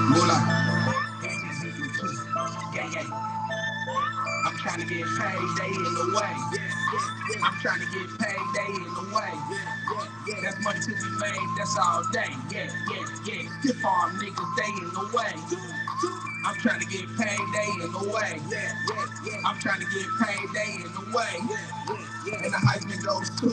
Moolah. Yeah, yeah. I'm trying to get paid, they in the way. I'm trying to get paid, they in the way. That's money to be made, that's all day. Yeah, yeah, yeah. Stiff arm niggas, they in the way. I'm trying to get paid, they in the way. I'm trying to get paid, they in the way. And the Heisman goes to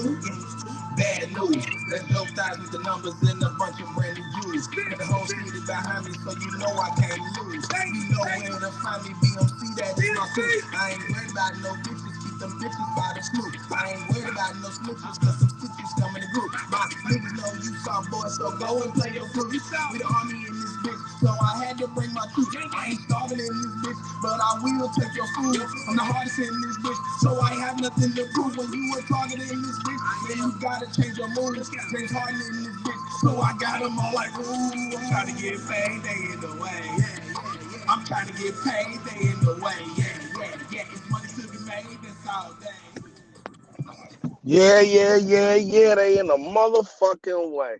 bad news. Let's go thighs with the numbers and a bunch of brand new U's. And the whole city behind me, so you know I can't lose. You know where to find me, BMC, that is my suit. I ain't worried about no bitches, keep them bitches by the snoop. I ain't worried about no snitches, cause some stitches come in the group. My niggas know you soft boy, so go and play your flute. We the army in this bitch, so I had to bring my troops. I ain't starving in this bitch, but I will take your food. I'm the hardest in this bitch, so I have nothing to prove. When you were targeted in this bitch, then you gotta change your moves. James Harden in this bitch, so I got them all like, ooh, I'm trying to get paid, they in the way. I'm trying to get paid, they in the way. Yeah, yeah, yeah, it's money to be made, that's all day. Yeah. They in a motherfucking way.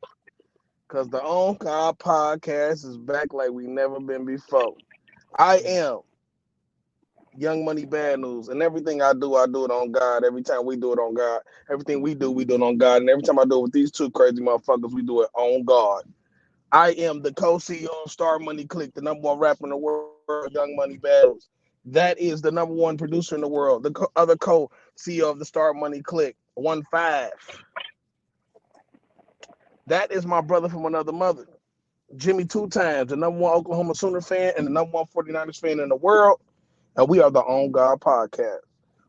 Cause the On God podcast is back like we never been before. I am Young Money Bad News, and everything I do it on God. Every time we do it on God. Everything we do it on God. And every time I do it with these two crazy motherfuckers, we do it on God. I am the co-CEO of Star Money Click, the number one rapper in the world, Young Money Battles. That is the number one producer in the world, the other co-CEO of the Star Money Click, 1-5. That is my brother from another mother, Jimmy Two Times, the number one Oklahoma Sooner fan and the number one 49ers fan in the world. And we are the On God Podcast.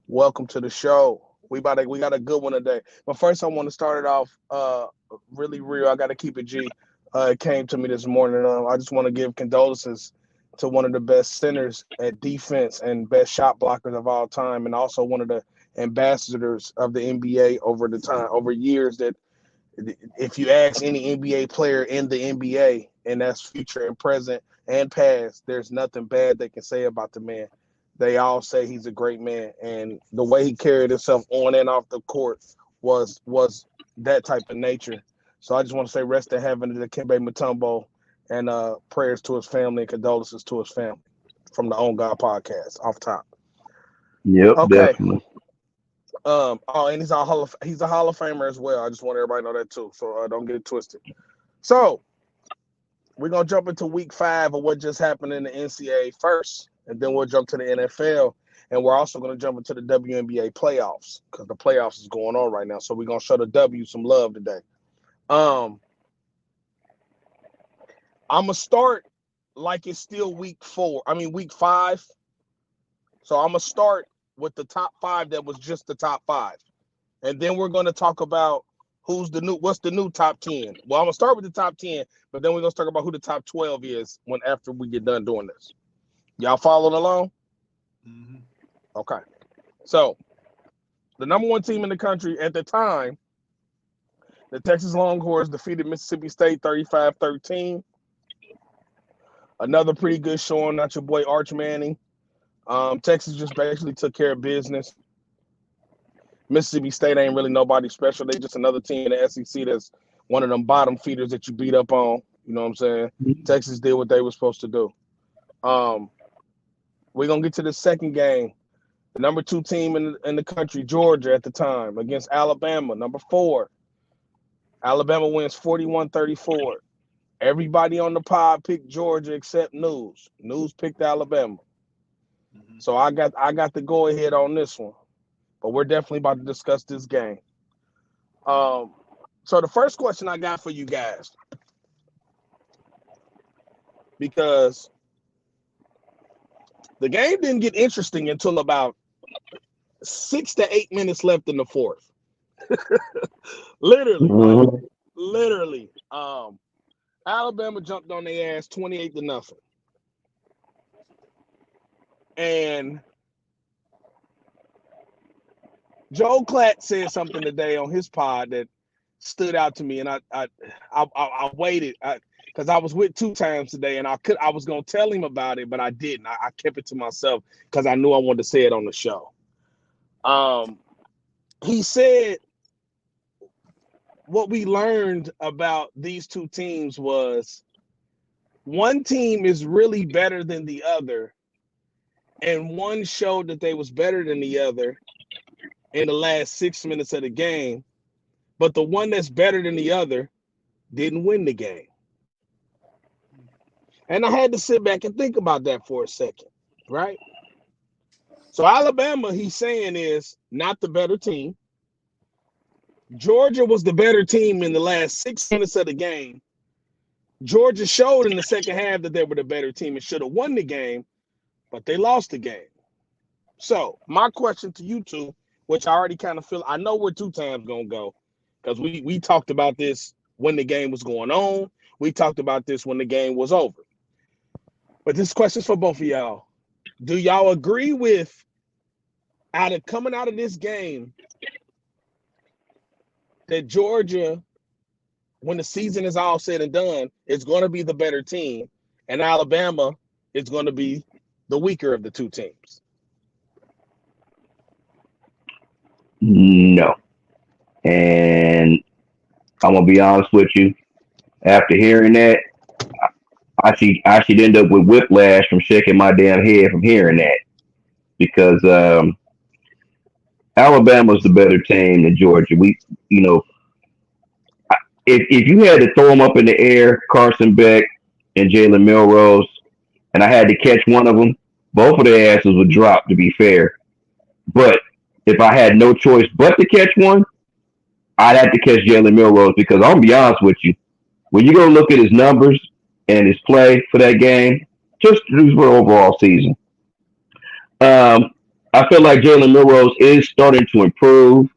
Welcome to the show. We got a good one today. But first I want to start it off really real. I gotta keep it G. It came to me this morning. I just want to give condolences to one of the best centers at defense and best shot blockers of all time, and also one of the ambassadors of the NBA over years. That if you ask any NBA player in the NBA, and that's future and present and past, there's nothing bad they can say about the man. They all say he's a great man, and the way he carried himself on and off the court was that type of nature. So I just want to say rest in heaven to Kembe Mutombo, and prayers to his family and condolences to his family from the On God podcast off top. Yep, Okay. definitely. And he's a Hall of Famer as well. I just want everybody to know that too. So don't get it twisted. So we're gonna jump into week 5 of what just happened in the NCAA first, and then we'll jump to the NFL, and we're also gonna jump into the WNBA playoffs because the playoffs is going on right now. So we're gonna show the W some love today. Um, I'm gonna start like it's still week 5. So I'm gonna start with the top 5 that was just the top 5, and then we're gonna talk about what's the new top 10. Well, I'm gonna start with the top 10, but then we're gonna talk about who the top 12 is when after we get done doing this. Y'all following along? Mm-hmm. Okay. So the number one team in the country at the time, the Texas Longhorns defeated Mississippi State 35-13. Another pretty good showing, not your boy Arch Manning. Texas just basically took care of business. Mississippi State ain't really nobody special. They just another team in the SEC that's one of them bottom feeders that you beat up on. You know what I'm saying? Texas did what they were supposed to do. We're gonna get to the second game. The number 2 team in the country, Georgia at the time, against Alabama, number 4. Alabama wins 41-34. Everybody on the pod picked Georgia except News. News picked Alabama. Mm-hmm. So I got the go ahead on this one. But we're definitely about to discuss this game. So the first question I got for you guys, because the game didn't get interesting until about 6 to 8 minutes left in the fourth. Literally, like Mhm. literally. Alabama jumped on their ass 28-0. And Joe Klatt said something today on his pod that stood out to me, and I waited because I was with Two Times today, and I was gonna tell him about it, but I didn't. I kept it to myself because I knew I wanted to say it on the show. He said what we learned about these two teams was one team is really better than the other, and one showed that they was better than the other in the last 6 minutes of the game, but the one that's better than the other didn't win the game. And I had to sit back and think about that for a second, right? So Alabama, he's saying, is not the better team. Georgia was the better team in the last 6 minutes of the game. Georgia showed in the second half that they were the better team and should have won the game, but they lost the game. So my question to you two, which I already kind of feel, I know where two times gonna go, because we talked about this when the game was going on. We talked about this when the game was over. But this question's for both of y'all. Do y'all agree with coming out of this game that Georgia, when the season is all said and done, is going to be the better team, and Alabama is going to be the weaker of the two teams? No. And I'm gonna be honest with you. After hearing that, I should end up with whiplash from shaking my damn head from hearing that because Alabama's the better team than Georgia. You know, if you had to throw them up in the air, Carson Beck and Jalen Milrose, and I had to catch one of them, both of their asses would drop. To be fair, but if I had no choice but to catch one, I'd have to catch Jalen Milrose because I'm gonna be honest with you. When you go look at his numbers and his play for that game, just for the overall season, um, I feel like Jalen Milrose is starting to improve.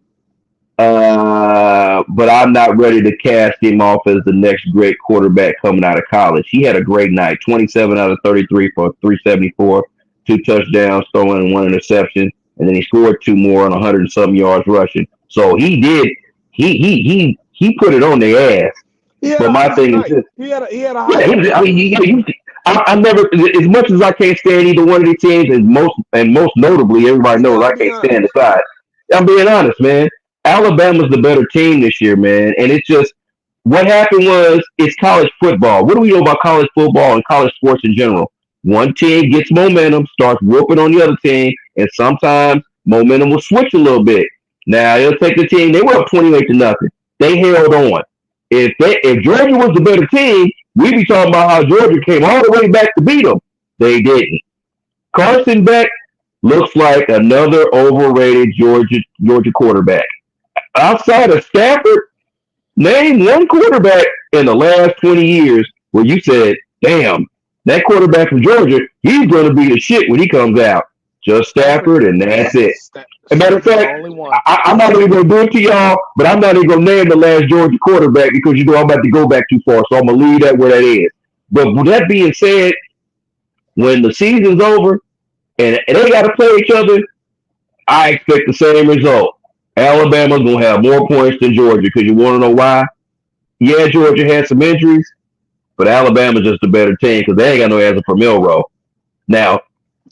But I'm not ready to cast him off as the next great quarterback coming out of college. He had a great night, 27 out of 33 for 374, two touchdowns, throwing one interception, and then he scored two more on 100 and some yards rushing. So he did. He put it on their ass. He had But a my hot thing is night. this. He had a hot Yeah, night. I mean, I never, as much as I can't stand either one of these teams, and most notably, everybody You knows gotta I be can't stand the honest. side. I'm being honest, man. Alabama's the better team this year, man, and it's just what happened was it's college football. What do we know about college football and college sports in general? One team gets momentum, starts whooping on the other team, and sometimes momentum will switch a little bit. Now it'll take the team. They were up 28-0. They held on. If Georgia was the better team, we'd be talking about how Georgia came all the way back to beat them. They didn't. Carson Beck looks like another overrated Georgia quarterback. Outside of Stafford, name one quarterback in the last 20 years where you said, damn, that quarterback from Georgia, he's going to be the shit when he comes out. Just Stafford, Stafford, and that's it. As a matter of Stafford's the fact, only one. I'm not even going to do it to y'all, but I'm not even going to name the last Georgia quarterback because you know I'm about to go back too far. So I'm going to leave that where that is. But with that being said, when the season's over and they got to play each other, I expect the same result. Alabama's going to have more points than Georgia because you want to know why? Yeah, Georgia had some injuries, but Alabama's just a better team because they ain't got no answer for Milrow. Now,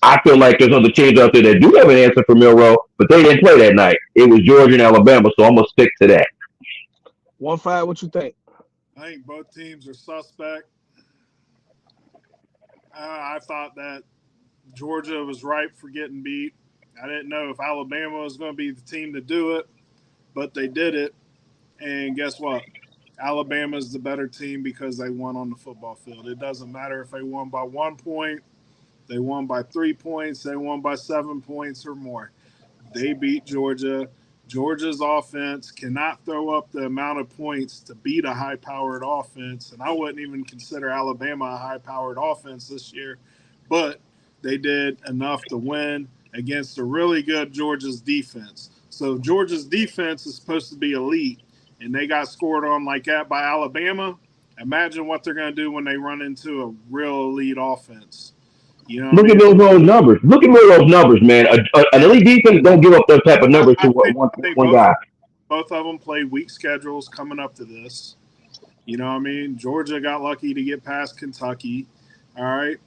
I feel like there's other teams out there that do have an answer for Milrow, but they didn't play that night. It was Georgia and Alabama, so I'm gonna stick to that. 1-5, what you think? I think both teams are suspect. I thought that Georgia was ripe for getting beat. I didn't know if Alabama was going to be the team to do it, but they did it. And guess what? Alabama's the better team because they won on the football field. It doesn't matter if they won by 1 point, they won by 3 points, they won by 7 points or more. They beat Georgia. Georgia's offense cannot throw up the amount of points to beat a high powered offense. And I wouldn't even consider Alabama a high powered offense this year, but they did enough to win against a really good Georgia's defense. So Georgia's defense is supposed to be elite, and they got scored on like that by Alabama. Imagine what they're going to do when they run into a real elite offense. You know what I Look at mean? Milrow's numbers. Look at Milrow's numbers, man. An elite defense don't give up those type of numbers to I think one guy. both of them played weak schedules coming up to this. You know what I mean? Georgia got lucky to get past Kentucky. All right.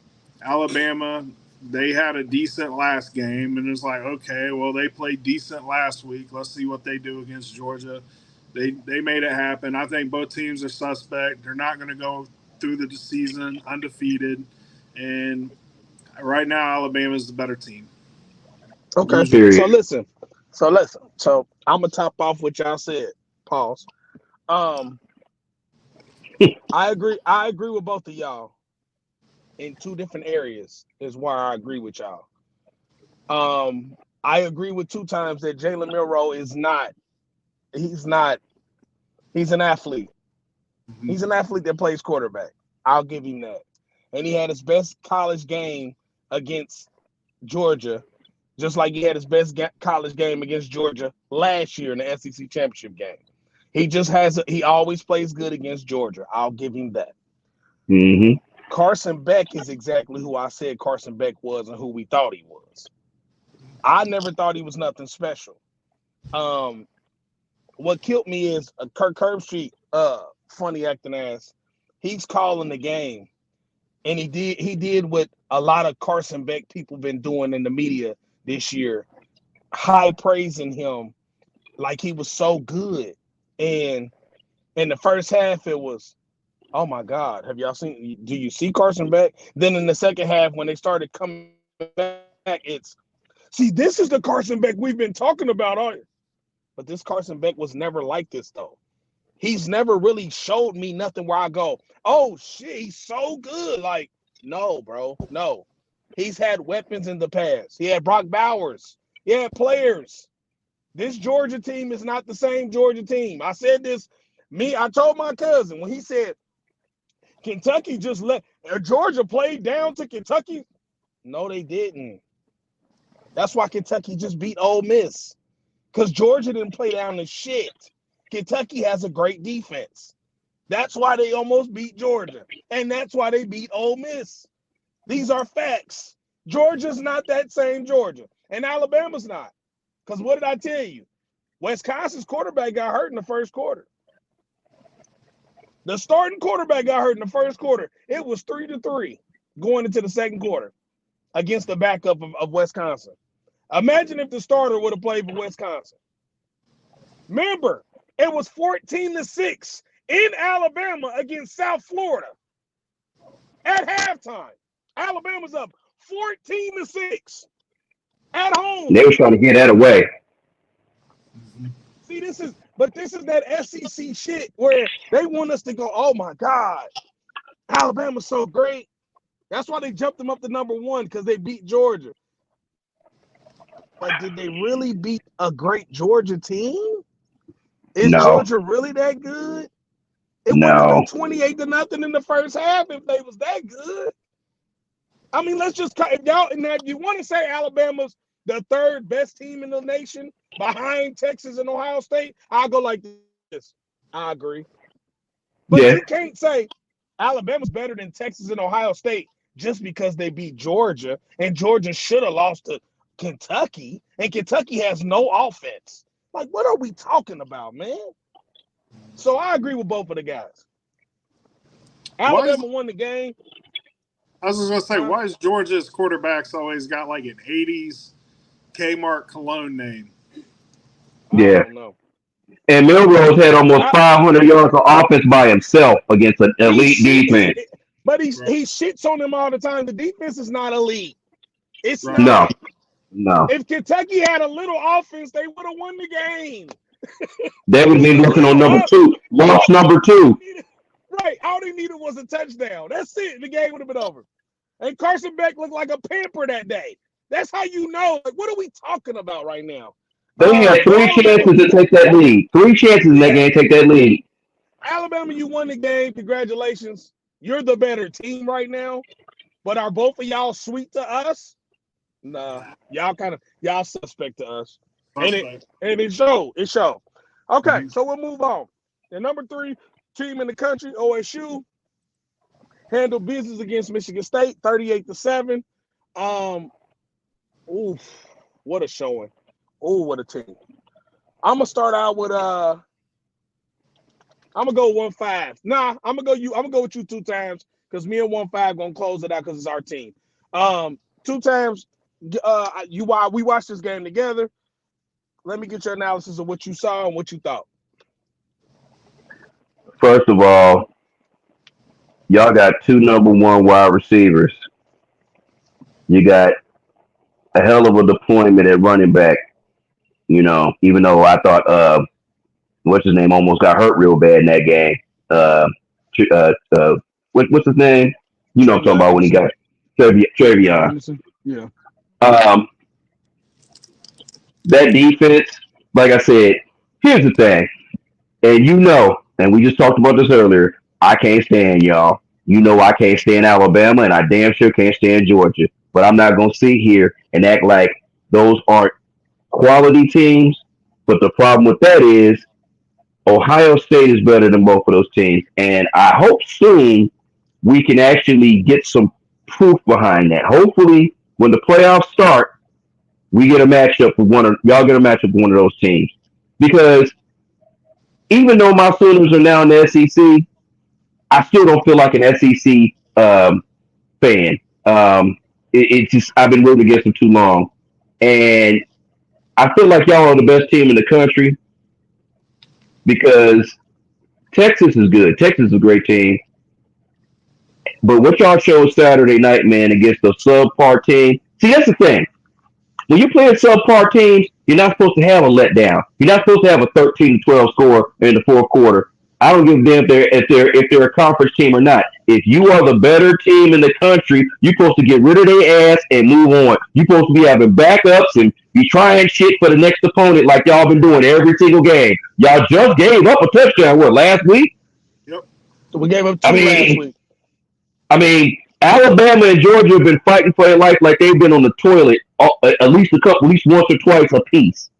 Alabama, they had a decent last game, and it's like, okay, well, they played decent last week. Let's see what they do against Georgia. They made it happen. I think both teams are suspect. They're not going to go. through the season undefeated, and right now Alabama is the better team. Okay. Usually, Period. So I'm gonna top off what y'all said. Pause. Um, I agree with both of y'all in two different areas. Is why I agree with y'all. I agree with two times that Jalen Milroe is not. He's not. He's an athlete. mhm. He's an athlete that plays quarterback. I'll give him that. And he had his best college game against Georgia, just like he had his best college game against Georgia last year in the SEC championship game. He always plays good against Georgia. I'll give him that. Mm-hmm. Carson Beck is exactly who I said Carson Beck was and who we thought he was. I never thought he was nothing special. Um, what killed me is Kirk Herbstreit, funny acting ass. He's calling the game, and he did what a lot of Carson Beck people been doing in the media this year, high praising him like he was so good. And in the first half, it was, oh my God, have y'all seen? Do you see Carson Beck? Then in the second half, when they started coming back, this is the Carson Beck we've been talking about all year. But this Carson Beck was never like this though. He's never really showed me nothing where I go, oh shit, he's so good. Like, no, bro, no. He's had weapons in the past. He had Brock Bowers. He had players. This Georgia team is not the same Georgia team. I said this. I told my cousin when he said Kentucky just let Georgia play down to Kentucky. No, they didn't. That's why Kentucky just beat Ole Miss. Because Georgia didn't play down to shit. Kentucky has a great defense. That's why they almost beat Georgia. And that's why they beat Ole Miss. These are facts. Georgia's not that same Georgia. And Alabama's not. Because what did I tell you? Wisconsin's quarterback got hurt in the first quarter. The starting quarterback got hurt in the first quarter. It was 3-3 going into the second quarter against the backup of Wisconsin. Imagine if the starter would have played for Wisconsin. Remember, it was 14-6 in Alabama against South Florida at halftime. Alabama's up 14-6 at home. They was trying to get that away. See, this is that SEC shit where they want us to go, oh my God, Alabama's so great. That's why they jumped them up to number one, because they beat Georgia. But did they really beat a great Georgia team? Is No, Georgia really that good? It wouldn't have no, been 28-0 in the first half if they was that good. I mean, let's just cut it out. And if you want to say Alabama's the third best team in the nation behind Texas and Ohio State, I'll go like this. I agree. But you yeah, can't say Alabama's better than Texas and Ohio State just because they beat Georgia, and Georgia should have lost to Kentucky, and Kentucky has no offense. Like, what are we talking about, man? So I agree with both of the guys. Why is Alabama won the game. I was just gonna say, Huh? why is Georgia's quarterbacks always got like an '80s Kmart cologne name? I yeah. don't know. And Milrose had almost I, 500 yards of offense by himself against an he elite shit, defense. but Right, he shits on them all the time. The defense is not elite. It's right. No, not. no. If Kentucky had a little offense, they would have won the game. They would We be was working on number up. two. Loss number All two. they needed, right? All they needed was a touchdown. That's it. The game would have been over. And Carson Beck looked like a pamper that day. That's how you know. Like, what are we talking about right now? They had But three Alabama, chances to take that lead. Three chances in that yeah, game to take that lead. Alabama, you won the game. Congratulations. You're the better team right now. But are both of y'all sweet to us? Nah, y'all suspect to us, and it Suspect. and it showed. It showed. Okay, Mm-hmm. so we'll move on. The number 3 team in the country, OSU, handled business against Michigan State, 38-7. Um, oof, what a showing. Oh, what a team. I'm gonna start out with I'm gonna go 1-5. Nah, I'm gonna go with you 2 times because me and 1-5 gonna close it out because it's our team. 2 times. Why we watched this game together. Let me get your analysis of what you saw and what you thought. First of all, y'all got two number one wide receivers. You got a hell of a deployment at running back. You know, even though I thought what's his name almost got hurt real bad in that game. Uh, what's his name? You know what I'm talking Travion about when he Henderson. got Travion. Henderson. Yeah. Um, that defense, like I said, here's the thing, and you know, and we just talked about this earlier. I can't stand y'all. You know, I can't stand Alabama, and I damn sure can't stand Georgia. But I'm not gonna sit here and act like those aren't quality teams. But the problem with that is Ohio State is better than both of those teams, and I hope soon we can actually get some proof behind that. Hopefully, when the playoffs start, we get a matchup with one of y'all get a matchup with one of those teams. Because even though my Sooners are now in the SEC, I still don't feel like an SEC fan. It's just I've been rooting against them too long, and I feel like y'all are the best team in the country because Texas is good. Texas is a great team, but what y'all showed Saturday night, man, against the subpar team. See, that's the thing. When you're playing subpar teams, you're not supposed to have a letdown. You're not supposed to have a 13-12 score in the fourth quarter. I don't give a damn if they're a conference team or not. If you are the better team in the country, you're supposed to get rid of their ass and move on. You're supposed to be having backups and be trying shit for the next opponent like y'all been doing every single game. Y'all just gave up a touchdown last week? Yep. So we gave up I two last mean, week. Alabama and Georgia have been fighting for their life like they've been on the toilet at least once or twice a piece.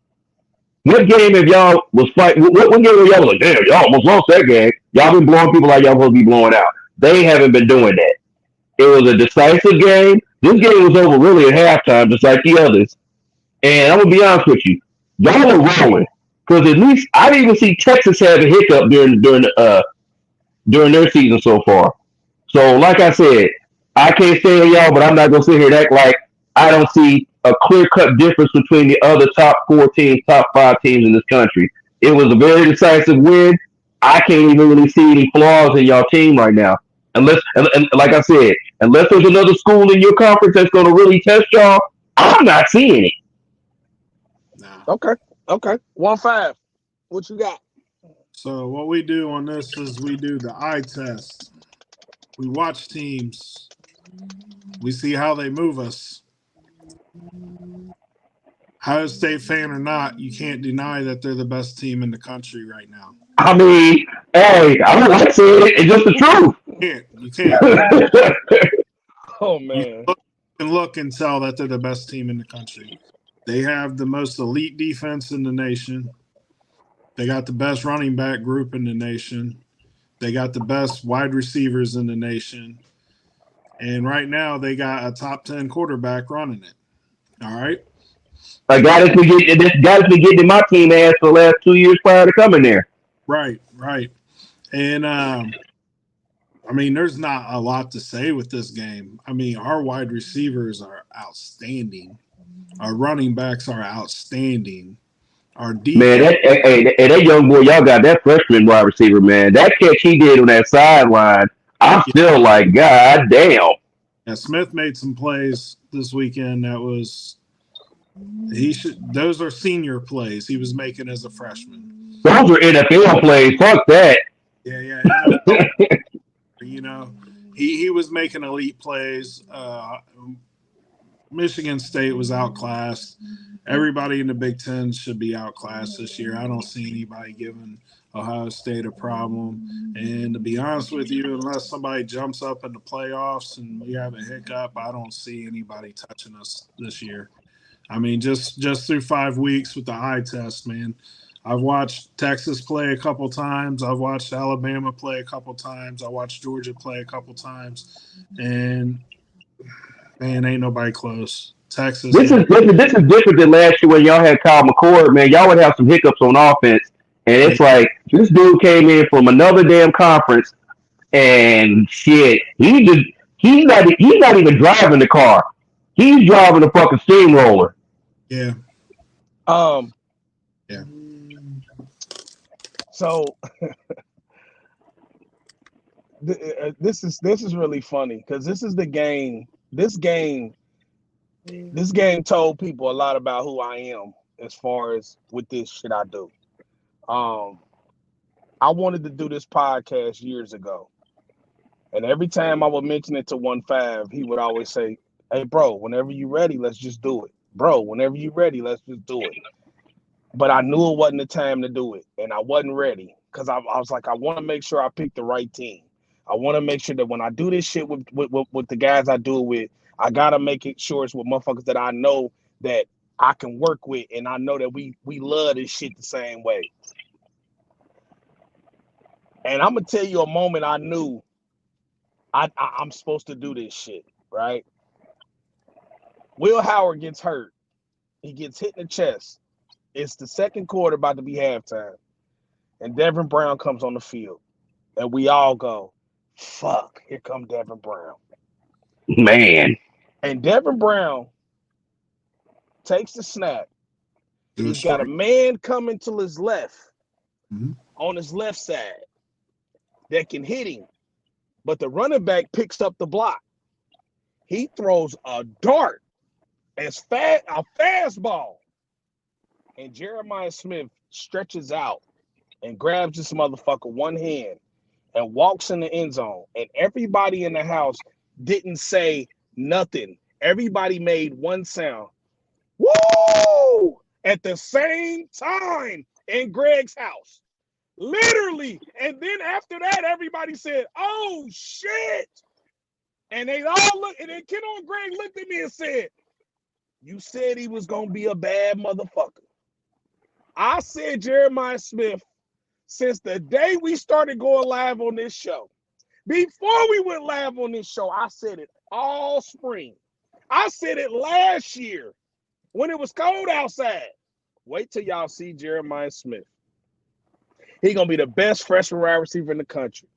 What game have y'all was fighting? What game have y'all was like, damn, y'all almost lost that game? Y'all been blowing people like y'all supposed to be blowing out. They haven't been doing that. It was a decisive game. This game was over really at halftime, just like the others. And I'm gonna be honest with you, y'all were rolling because at least I didn't even see Texas have a hiccup during their season so far. So, like I said, I can't stand y'all, but I'm not gonna sit here and act like I don't see a clear cut difference between the other top four teams, top five teams in this country. It was a very decisive win. I can't even really see any flaws in y'all team right now. And like I said, unless there's another school in your conference that's gonna really test y'all, I'm not seeing it. Nah. Okay. Okay. 1-5. What you got? So what we do on this is we do the eye test. We watch teams. We see how they move us. Ohio State fan or not, you can't deny that they're the best team in the country right now. I mean, hey, I don't like saying it. It's just the truth. You can't. Oh You man. can look and tell that they're the best team in the country. They have the most elite defense in the nation. They got the best running back group in the nation. They got the best wide receivers in the nation. And right now, they got a top 10 quarterback running it. All right. Like God has been getting in my team ass for the last 2 years prior to coming there. Right. Right. And, I mean, there's not a lot to say with this game. I mean, our wide receivers are outstanding. Our running backs are outstanding. Our Man, defense, that young boy, y'all got that freshman wide receiver, man. That catch he did on that sideline, I'm yeah, still like, God damn. Smith made some plays this weekend that was those are senior plays he was making as a freshman. Those are NFL plays. Fuck that. Yeah, yeah, NFL. You know, he was making elite plays. Michigan State was outclassed. Everybody in the Big Ten should be outclassed this year. I don't see anybody giving Ohio State a problem. And to be honest with you, unless somebody jumps up in the playoffs and we have a hiccup, I don't see anybody touching us this year. I mean, just through 5 weeks with the eye test, man. I've watched Texas play a couple times. I've watched Alabama play a couple times. I watched Georgia play a couple times, and man, ain't nobody close. Texas, This man. is this is different than last year when y'all had Kyle McCord, man. Y'all would have some hiccups on offense, and Yeah, it's like this dude came in from another damn conference, and shit, he's not even driving the car. He's driving a fucking steamroller. yeah, Um. yeah. So This is really funny because this is the game. This game told people a lot about who I am as far as with this shit I do. Um, I wanted to do this podcast years ago, and every time I would mention it to 1-5, he would always say, "Hey, bro, whenever you ready, let's just do it. Bro, whenever you ready, let's just do it." But I knew it wasn't the time to do it, and I wasn't ready because I was like, I want to make sure I pick the right team. I want to make sure that when I do this shit with the guys I do it with, I gotta make it sure it's with motherfuckers that I know that I can work with, and I know that we love this shit the same way. And I'm gonna tell you a moment I knew I'm supposed to do this shit, right? Will Howard gets hurt. He gets hit in the chest. It's the second quarter, about to be halftime, and Devin Brown comes on the field, and we all go, "Fuck! Here come Devin Brown." Man. And Devin Brown takes the snap. He's got a man coming to his left, on his left side, that can hit him, but the running back picks up the block. He throws a dart, a fastball, and Jeremiah Smith stretches out and grabs this motherfucker one hand and walks in the end zone. And everybody in the house didn't say nothing. Everybody made one sound. Woo! At the same time in Greg's house. Literally. And then after that, everybody said, "Oh, shit." And they all looked, and then Ken on Greg looked at me and said, "You said he was going to be a bad motherfucker." I said Jeremiah Smith since the day we started going live on this show. Before we went live on this show, I said it all spring. I said it last year when it was cold outside. Wait till y'all see Jeremiah Smith. He's going to be the best freshman wide receiver in the country.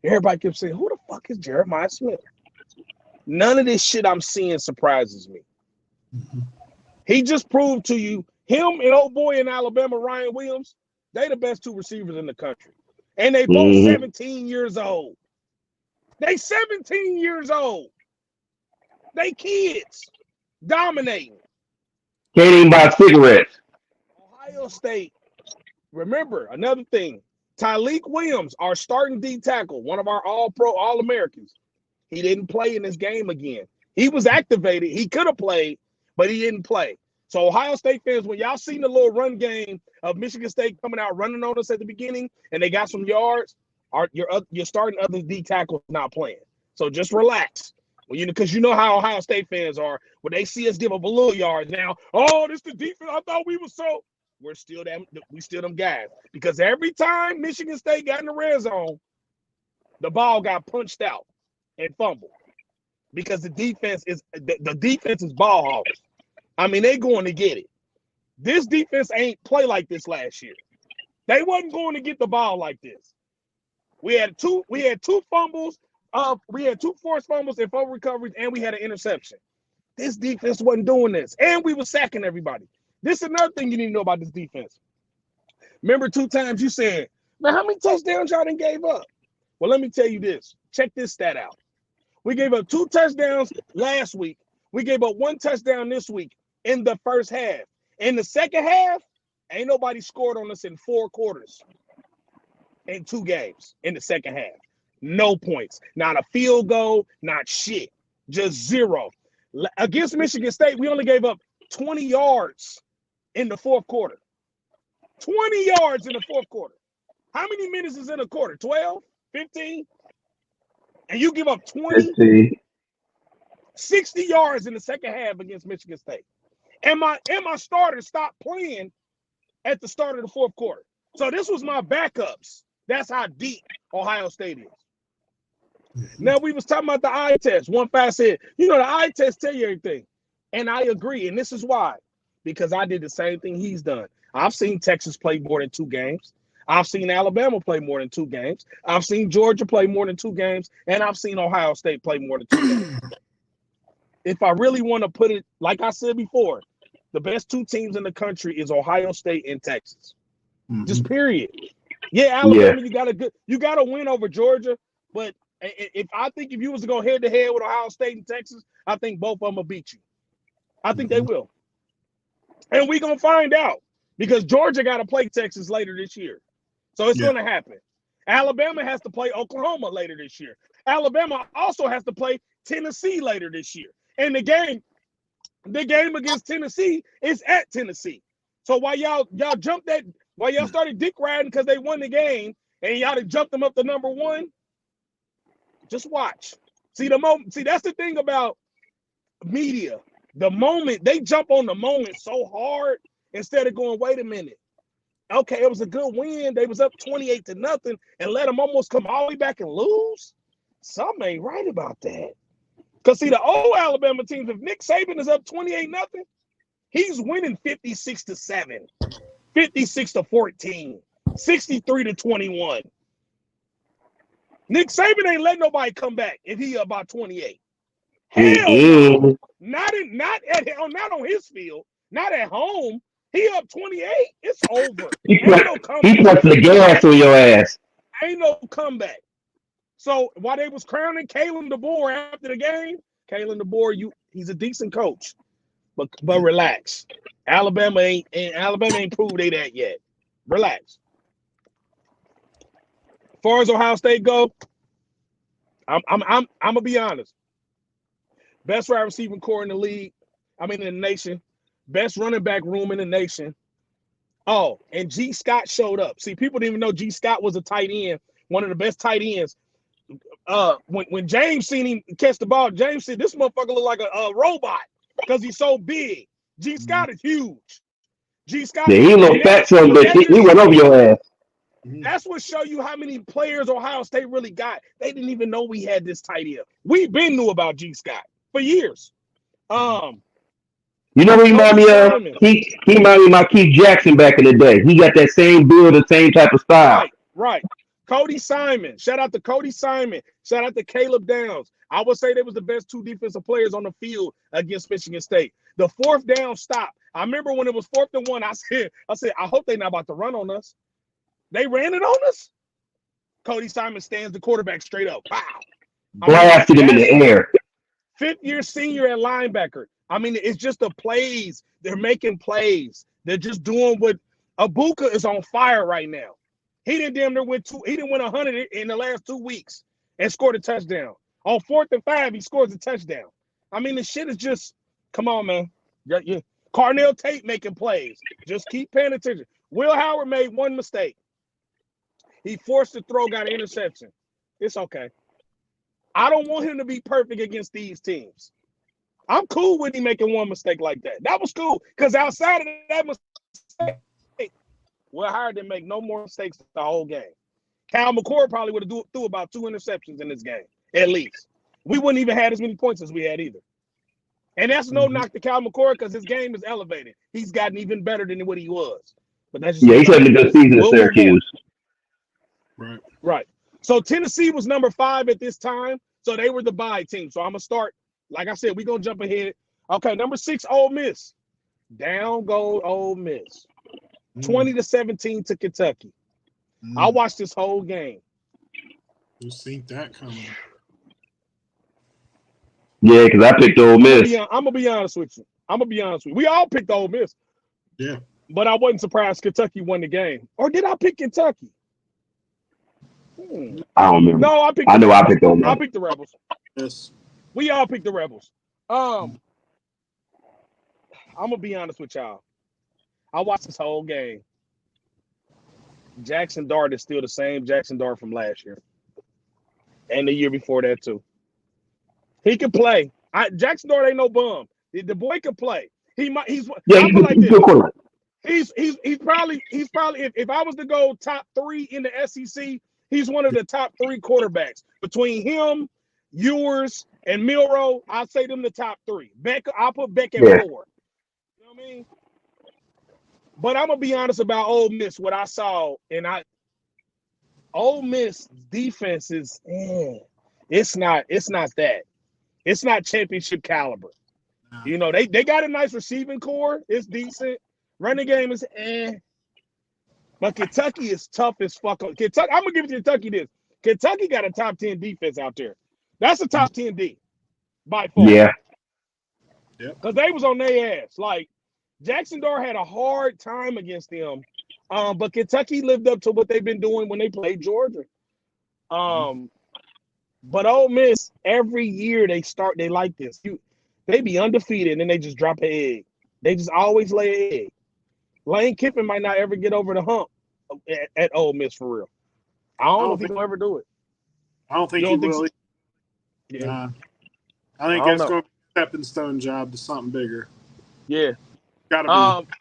Everybody kept saying, "Who the fuck is Jeremiah Smith?" None of this shit I'm seeing surprises me. He just proved to you, him and old boy in Alabama, Ryan Williams, they the best two receivers in the country. And they both 17 years old. They 17 years old. They kids dominating. Can't even buy cigarettes. Ohio State, remember, another thing, Tyleek Williams, our starting D tackle, one of our all-pro, all-Americans, he didn't play in this game again. He was activated. He could have played, but he didn't play. So Ohio State fans, when y'all seen the little run game of Michigan State coming out running on us at the beginning and they got some yards, your starting other D tackles not playing. So just relax. Well, because you know how Ohio State fans are. When they see us give up a little yards now, "Oh, this the defense. I thought we were so." We still them guys. Because every time Michigan State got in the red zone, the ball got punched out and fumbled. Because the defense is ball hogs. I mean, they going to get it. This defense ain't play like this last year. They wasn't going to get the ball like this. We had two fumbles. We had two forced fumbles and 4 recoveries, and we had an interception. This defense wasn't doing this, and we were sacking everybody. This is another thing you need to know about this defense. Remember 2 times you said, "Man, how many touchdowns y'all done gave up?" Well, let me tell you this. Check this stat out. We gave up 2 touchdowns last week. We gave up 1 touchdown this week in the first half. In the second half, ain't nobody scored on us in 4 quarters in 2 games in the second half. No points. Not a field goal, not shit. Just 0. Against Michigan State, we only gave up 20 yards in the fourth quarter. 20 yards in the fourth quarter. How many minutes is in a quarter? 12? 15? And you give up 20, 60 yards in the second half against Michigan State. And my starters stopped playing at the start of the fourth quarter. So this was my backups. That's how deep Ohio State is. Now, we was talking about the eye test. 1-5 said, the eye test tell you everything. And I agree. And this is why. Because I did the same thing he's done. I've seen Texas play more than 2 games. I've seen Alabama play more than 2 games. I've seen Georgia play more than 2 games. And I've seen Ohio State play more than 2 games. If I really want to put it, like I said before, the best 2 teams in the country is Ohio State and Texas. Just period. Yeah, Alabama, you got to win over Georgia. But if you was to go head to head with Ohio State and Texas, I think both of them will beat you. I think they will. And we're going to find out because Georgia got to play Texas later this year. So it's going to happen. Alabama has to play Oklahoma later this year. Alabama also has to play Tennessee later this year. And the game against Tennessee is at Tennessee. So while y'all jumped that, while y'all started dick riding because they won the game and y'all jumped them up to number one, just watch. See, that's the thing about media. The moment, they jump on the moment so hard instead of going, wait a minute. Okay, it was a good win. They was up 28-0 and let them almost come all the way back and lose. Something ain't right about that. Because, see, the old Alabama teams, if Nick Saban is up 28-0, he's winning 56-7, 56-14, 63-21. Nick Saban ain't letting nobody come back if he about 28. Hell no. Not on his field. Not at home. He up 28. It's over. He pressing the gas on your ass. Ain't no comeback. So while they was crowning Kalen DeBoer after the game, Kalen DeBoer, he's a decent coach, but relax. Alabama ain't proved they that yet. Relax. As far as Ohio State go, I'm gonna be honest. Best wide receiving core in the league. In the nation. Best running back room in the nation. Oh, and G. Scott showed up. See, people didn't even know G. Scott was a tight end, one of the best tight ends. When James seen him catch the ball, James said, this motherfucker look like a robot because he's so big. G. Scott is huge. G. Scott. Yeah, he a little fat son, but he went over your ass. That's what show you how many players Ohio State really got. They didn't even know we had this tight end. We been knew about G. Scott for years. You know what he remind me of? He remind me of my Keith Jackson back in the day. He got that same build, the same type of style. Right. Cody Simon. Shout out to Cody Simon. Shout out to Caleb Downs. I would say they was the best two defensive players on the field against Michigan State. The fourth down stop. I remember when it was 4th and 1, I said, I hope they're not about to run on us. They ran it on us. Cody Simon stands the quarterback straight up. Wow. Blasted him in the air. 5th-year senior at linebacker. It's just the plays. They're making plays. They're just doing what Abuka is on fire right now. He didn't damn near win 100 in the last 2 weeks and scored a touchdown. On 4th and 5, he scores a touchdown. The shit is just, come on, man. Yeah. Carnell Tate making plays. Just keep paying attention. Will Howard made one mistake. He forced the throw, got an interception. It's okay. I don't want him to be perfect against these teams. I'm cool with him making one mistake like that. That was cool because outside of that mistake, Will Howard didn't make no more mistakes the whole game. Cal McCord probably would have threw about 2 interceptions in this game, at least. We wouldn't even have as many points as we had either. And that's no knock to Cal McCord because his game is elevated. He's gotten even better than what he was. But that's just he's having a good season at Syracuse. Right. So Tennessee was number 5 at this time. So they were the bye team. So I'm gonna start. Like I said, we're going to jump ahead. Okay, number 6, Ole Miss. Down goes Ole Miss. 20-17 to Kentucky. I watched this whole game. You seen that coming. Yeah, because I picked Ole Miss. I'm going to be honest with you. We all picked Ole Miss. Yeah. But I wasn't surprised Kentucky won the game. Or did I pick Kentucky? I don't remember. No, I picked Ole Miss. I picked the Rebels. Yes. We all picked the Rebels. I'm gonna be honest with y'all. I watched this whole game. Jackson Dart is still the same Jackson Dart from last year, and the year before that too. He can play. Jackson Dart ain't no bum. The boy can play. He's good. He's probably if I was to go top 3 in the SEC, he's one of the top 3 quarterbacks between him, Ewers, and Milroe. I'll say them the top 3. I'll put Beck at 4. You know what I mean? But I'm gonna be honest about Ole Miss. What I saw, Ole Miss defense is, it's not that. It's not championship caliber. They got a nice receiving core. It's decent. Running game is But Kentucky is tough as fuck. Kentucky, I'm gonna give Kentucky this. Kentucky got a top 10 defense out there. That's a top 10 D by far. Yeah. Yep. Because they was on their ass. Like, Jackson Dart had a hard time against them. But Kentucky lived up to what they've been doing when they played Georgia. But Ole Miss, every year they like this. They be undefeated and then they just drop an egg. They just always lay an egg. Lane Kiffin might not ever get over the hump at Ole Miss for real. I don't know if he'll ever do it. I don't think You he don't think will. so? Yeah. I think I don't it's know. going to be a stepping stone job to something bigger. Yeah. Got to be.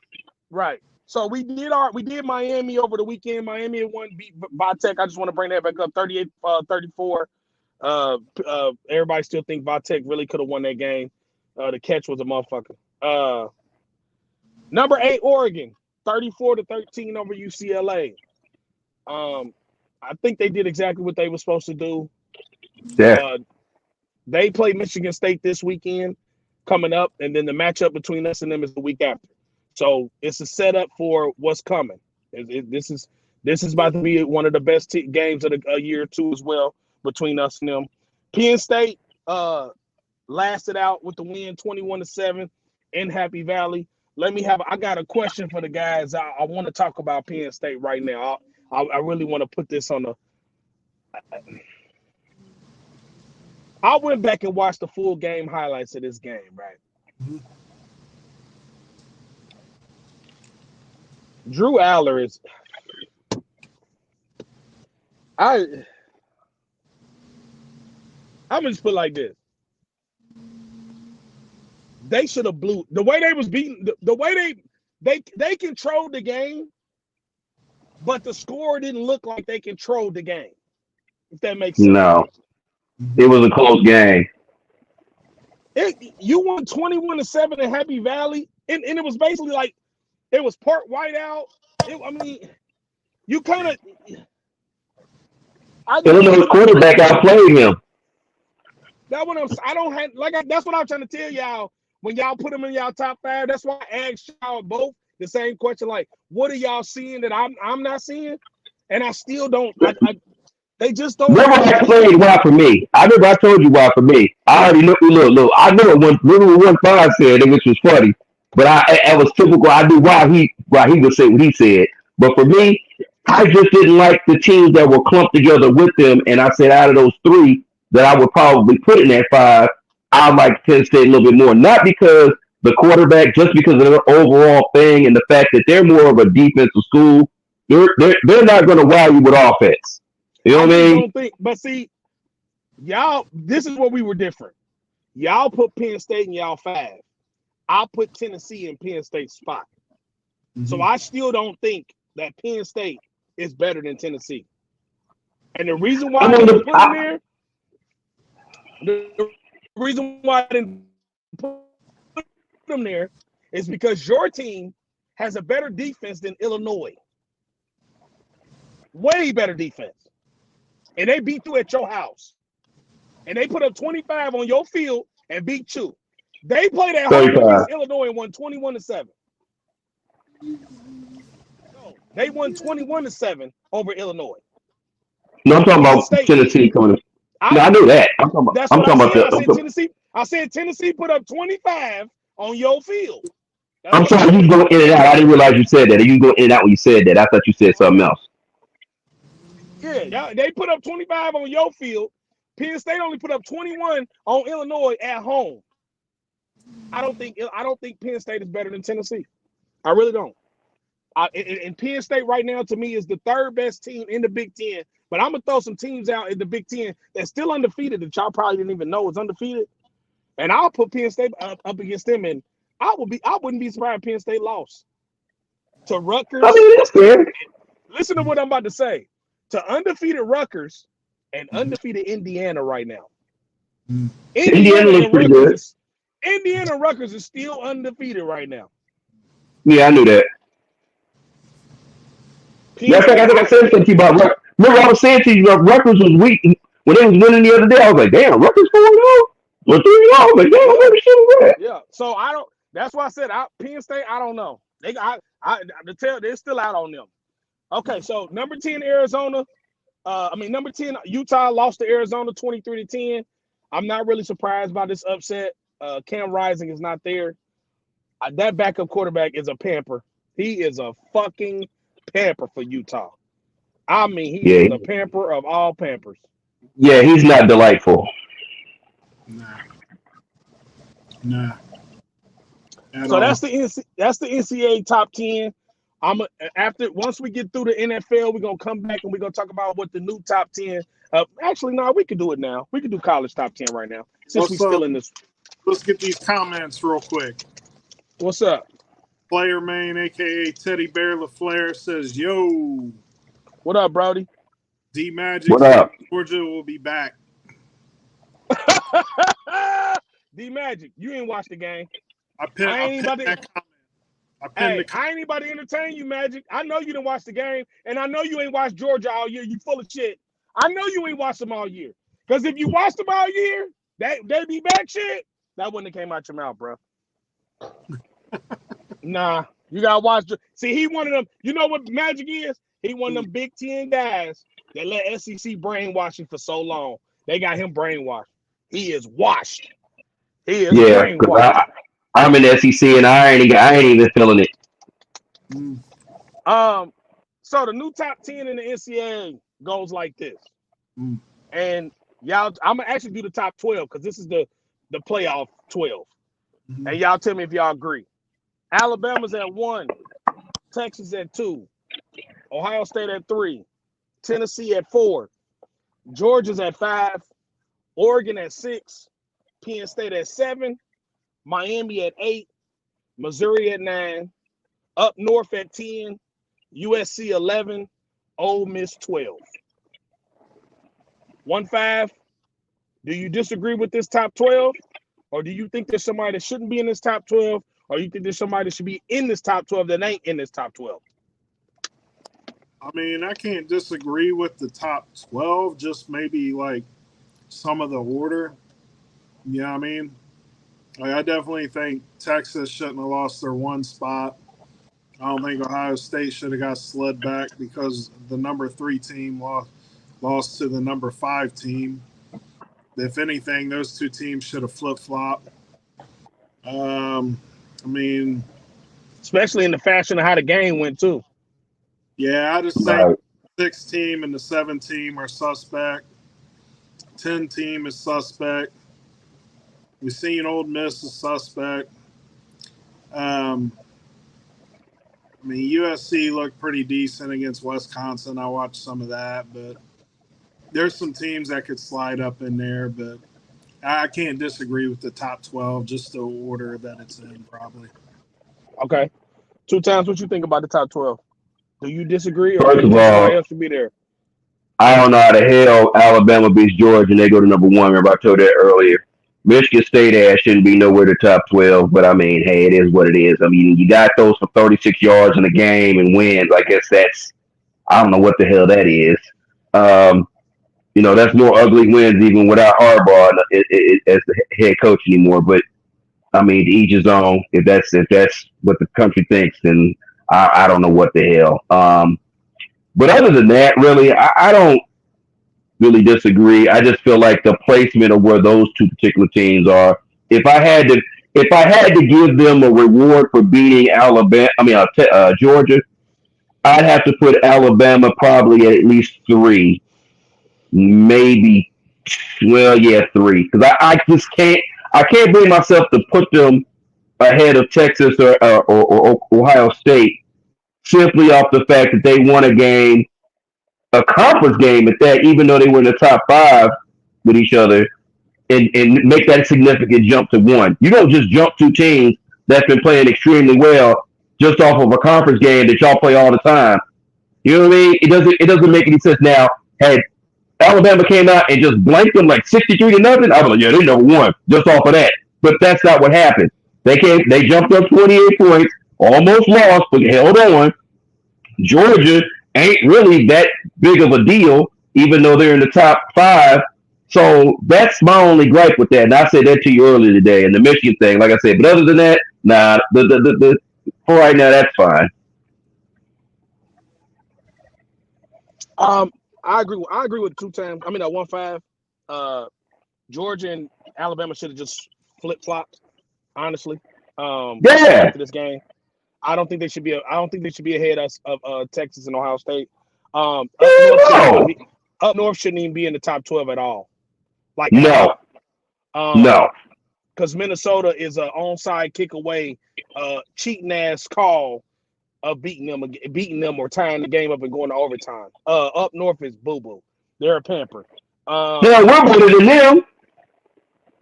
Right. So we did Miami over the weekend. Miami had won, beat Vitek. I just want to bring that back up. 38-34. Everybody still think Vitek really could have won that game. The catch was a motherfucker. Number 8, Oregon, 34-13 over UCLA. I think they did exactly what they were supposed to do. Yeah. They play Michigan State this weekend coming up, and then the matchup between us and them is the week after. So it's a setup for what's coming. This is about to be one of the best games of a year or two as well between us and them. Penn State lasted out with the win 21-7 in Happy Valley. I got a question for the guys. I want to talk about Penn State right now. I really want to put this on the. I went back and watched the full game highlights of this game, right? Mm-hmm. Drew Aller is. I'm gonna just put it like this. They should have blew the way they was beating. The way they controlled the game, but the score didn't look like they controlled the game. If that makes sense. No. It was a close game. You won 21-7 in Happy Valley, and it was basically like it was part whiteout. You kind of. Illinois quarterback outplayed him. That's what I'm trying to tell y'all. When y'all put them in y'all top 5, that's why I asked y'all both the same question. Like, what are y'all seeing that I'm not seeing? And I still don't. They just don't. Remember I explained why for me. I remember I told you why for me. I already look. I knew it when remember what 1-5 said, which was funny. But I was typical. I knew why he would say what he said. But for me, I just didn't like the teams that were clumped together with them. And I said out of those 3 that I would probably put in that 5, I like Penn State a little bit more. Not because the quarterback, just because of their overall thing and the fact that they're more of a defensive school. They're not going to wow you with offense. You know what I mean? Don't think, but see, y'all, this is where we were different. Y'all put Penn State in y'all 5. I'll put Tennessee in Penn State's spot. Mm-hmm. So I still don't think that Penn State is better than Tennessee. And the reason why I didn't put them there, the reason why I didn't put them there is because your team has a better defense than Illinois. Way better defense. And they beat you at your house. And they put up 25 on your field and beat you. They played at home against Illinois and won 21-7. No, they won 21-7 over Illinois. No, I'm talking about Tennessee coming. I knew that. I'm talking about Tennessee. I said Tennessee put up 25 on your field. I'm sorry, you go in and out. I didn't realize you said that. You go in and out when you said that. I thought you said something else. Yeah, they put up 25 on your field. Penn State only put up 21 on Illinois at home. I don't think Penn State is better than Tennessee. I really don't. And Penn State right now to me is the 3rd best team in the Big Ten. But I'm gonna throw some teams out in the Big Ten that's still undefeated that y'all probably didn't even know is undefeated. And I'll put Penn State up against them, and I wouldn't be surprised if Penn State lost to Rutgers. I mean, that's fair. Listen to what I'm about to say. To undefeated Rutgers and undefeated Indiana right now. Indiana looks pretty good. Indiana and Rutgers is still undefeated right now. Yeah, I knew that. I think I said something to you about Rutgers. Remember, I was saying to you, Rutgers was weak when they was winning the other day. I was like, damn, Rutgers 4-0? Or 3-0? I was like, damn, where the shit was at? Yeah, so I don't. That's why I said Penn State. I don't know. They're still out on them. Okay, so number 10 Arizona, Number 10, Utah lost to Arizona 23-10. I'm not really surprised by this upset. Cam Rising is not there. That backup quarterback is a pamper. He is a fucking pamper for Utah. He is Yeah, the pamper of all pampers. yeah, he's not delightful. Nah, nah, at So all. that's the NCAA top 10. After once we get through the NFL, we're gonna come back and we're gonna talk about what the new top 10. Actually, no, we can do it now. We can do college top 10 right now since we Let's still in this. let's get these comments real quick. What's up? Player Main, aka Teddy Bear LaFleur, says, "Yo, What up, Brody? D Magic What says up? Georgia will be back." D Magic, you ain't watched the game. I pinned, I I ain't pinned about to. that comment. I pinned the Hey, comment. I ain't about to entertain you, Magic. I know you didn't watch the game, and I know you ain't watched Georgia all year. You full of shit. I know you ain't watched them all year. Because if you watched them all year, they be back shit. That wouldn't have came out your mouth, bro. Nah, you gotta watch. See, he one of them. You know what Magic is? He one of them Big Ten guys that let SEC brainwashing for so long. They got him brainwashed. He is washed. He is Yeah, because brainwashed. I'm in SEC and I ain't even feeling it. Mm, Um, so the new top 10 in the NCAA goes like this. mm. And y'all, I'm gonna actually do the top 12 because this is the playoff 12. And y'all tell me if y'all agree. Alabama's at 1, Texas at 2, Ohio State at 3, Tennessee at 4, Georgia's at 5, Oregon at 6, Penn State at 7, Miami at 8, Missouri at 9, up north at 10, USC 11, Ole Miss 12. 1-5. Do you disagree with this top 12? Or do you think there's somebody that shouldn't be in this top 12? Or you think there's somebody that should be in this top 12 that ain't in this top 12? I can't disagree with the top 12, just maybe like some of the order. You know what I mean? Like, I definitely think Texas shouldn't have lost their one spot. I don't think Ohio State should have got slid back because the number 3 team lost to the number 5 team. If anything, those two teams should have flip flopped. Um, I mean, Especially in the fashion of how the game went, too. yeah, I just think Right. 6 team and the 7 team are suspect. 10 team is suspect. We've seen Old Miss is suspect. Um, USC looked pretty decent against Wisconsin. I watched some of that, but there's some teams that could slide up in there. But I can't disagree with the top 12, just the order that it's in, probably. Okay. 2 times, what you think about the top 12? Do you disagree or do First you of think somebody all, else should be there? I don't know how the hell Alabama beats Georgia and they go to number one. Remember I told that earlier. Michigan State ass shouldn't be nowhere the top 12, but hey, it is what it is. You got those for 36 yards in the game and wins. I guess I don't know what the hell that is. Um, that's more ugly wins even without Harbaugh as the head coach anymore. But to each his own. If that's what the country thinks, then I don't know what the hell. But other than that, really, I don't really disagree. I just feel like the placement of where those two particular teams are. If I had to, if I had to give them a reward for beating Georgia, I'd have to put Alabama probably at least 3, maybe. Well, yeah, 3, because I just can't. I can't bring myself to put them ahead of Texas or Ohio State simply off the fact that they won a conference game at that, even though they were in the top 5 with each other, and make that significant jump to 1. You don't just jump 2 teams that's been playing extremely well just off of a conference game that y'all play all the time. You know what I mean? It doesn't make any sense. Now, had Alabama came out and just blanked them like 63-0, I was like, yeah, they number 1 just off of that. But that's not what happened. They jumped up 28 points, almost lost, but held on. Georgia ain't really that big of a deal, even though they're in the top 5. So that's my only gripe with that. And I said that to you earlier today. And the Michigan thing, like I said, but other than that, nah, for right now, that's fine. Um, I agree. I agree with 2 times. I mean, 1-5. Uh, Georgia and Alabama should have just flip flopped. Honestly, going Yeah. into this game, I don't think they should be. I don't think they should be ahead of Texas and Ohio State. Up north shouldn't even No. be. Up north shouldn't even be in the top 12 at all. Like at No. all. Um, No. because Minnesota is a onside kick away, cheating ass call of beating them or tying the game up and going to overtime. Up north is boo boo. They're a pamper. Yeah, Um, we're better than them.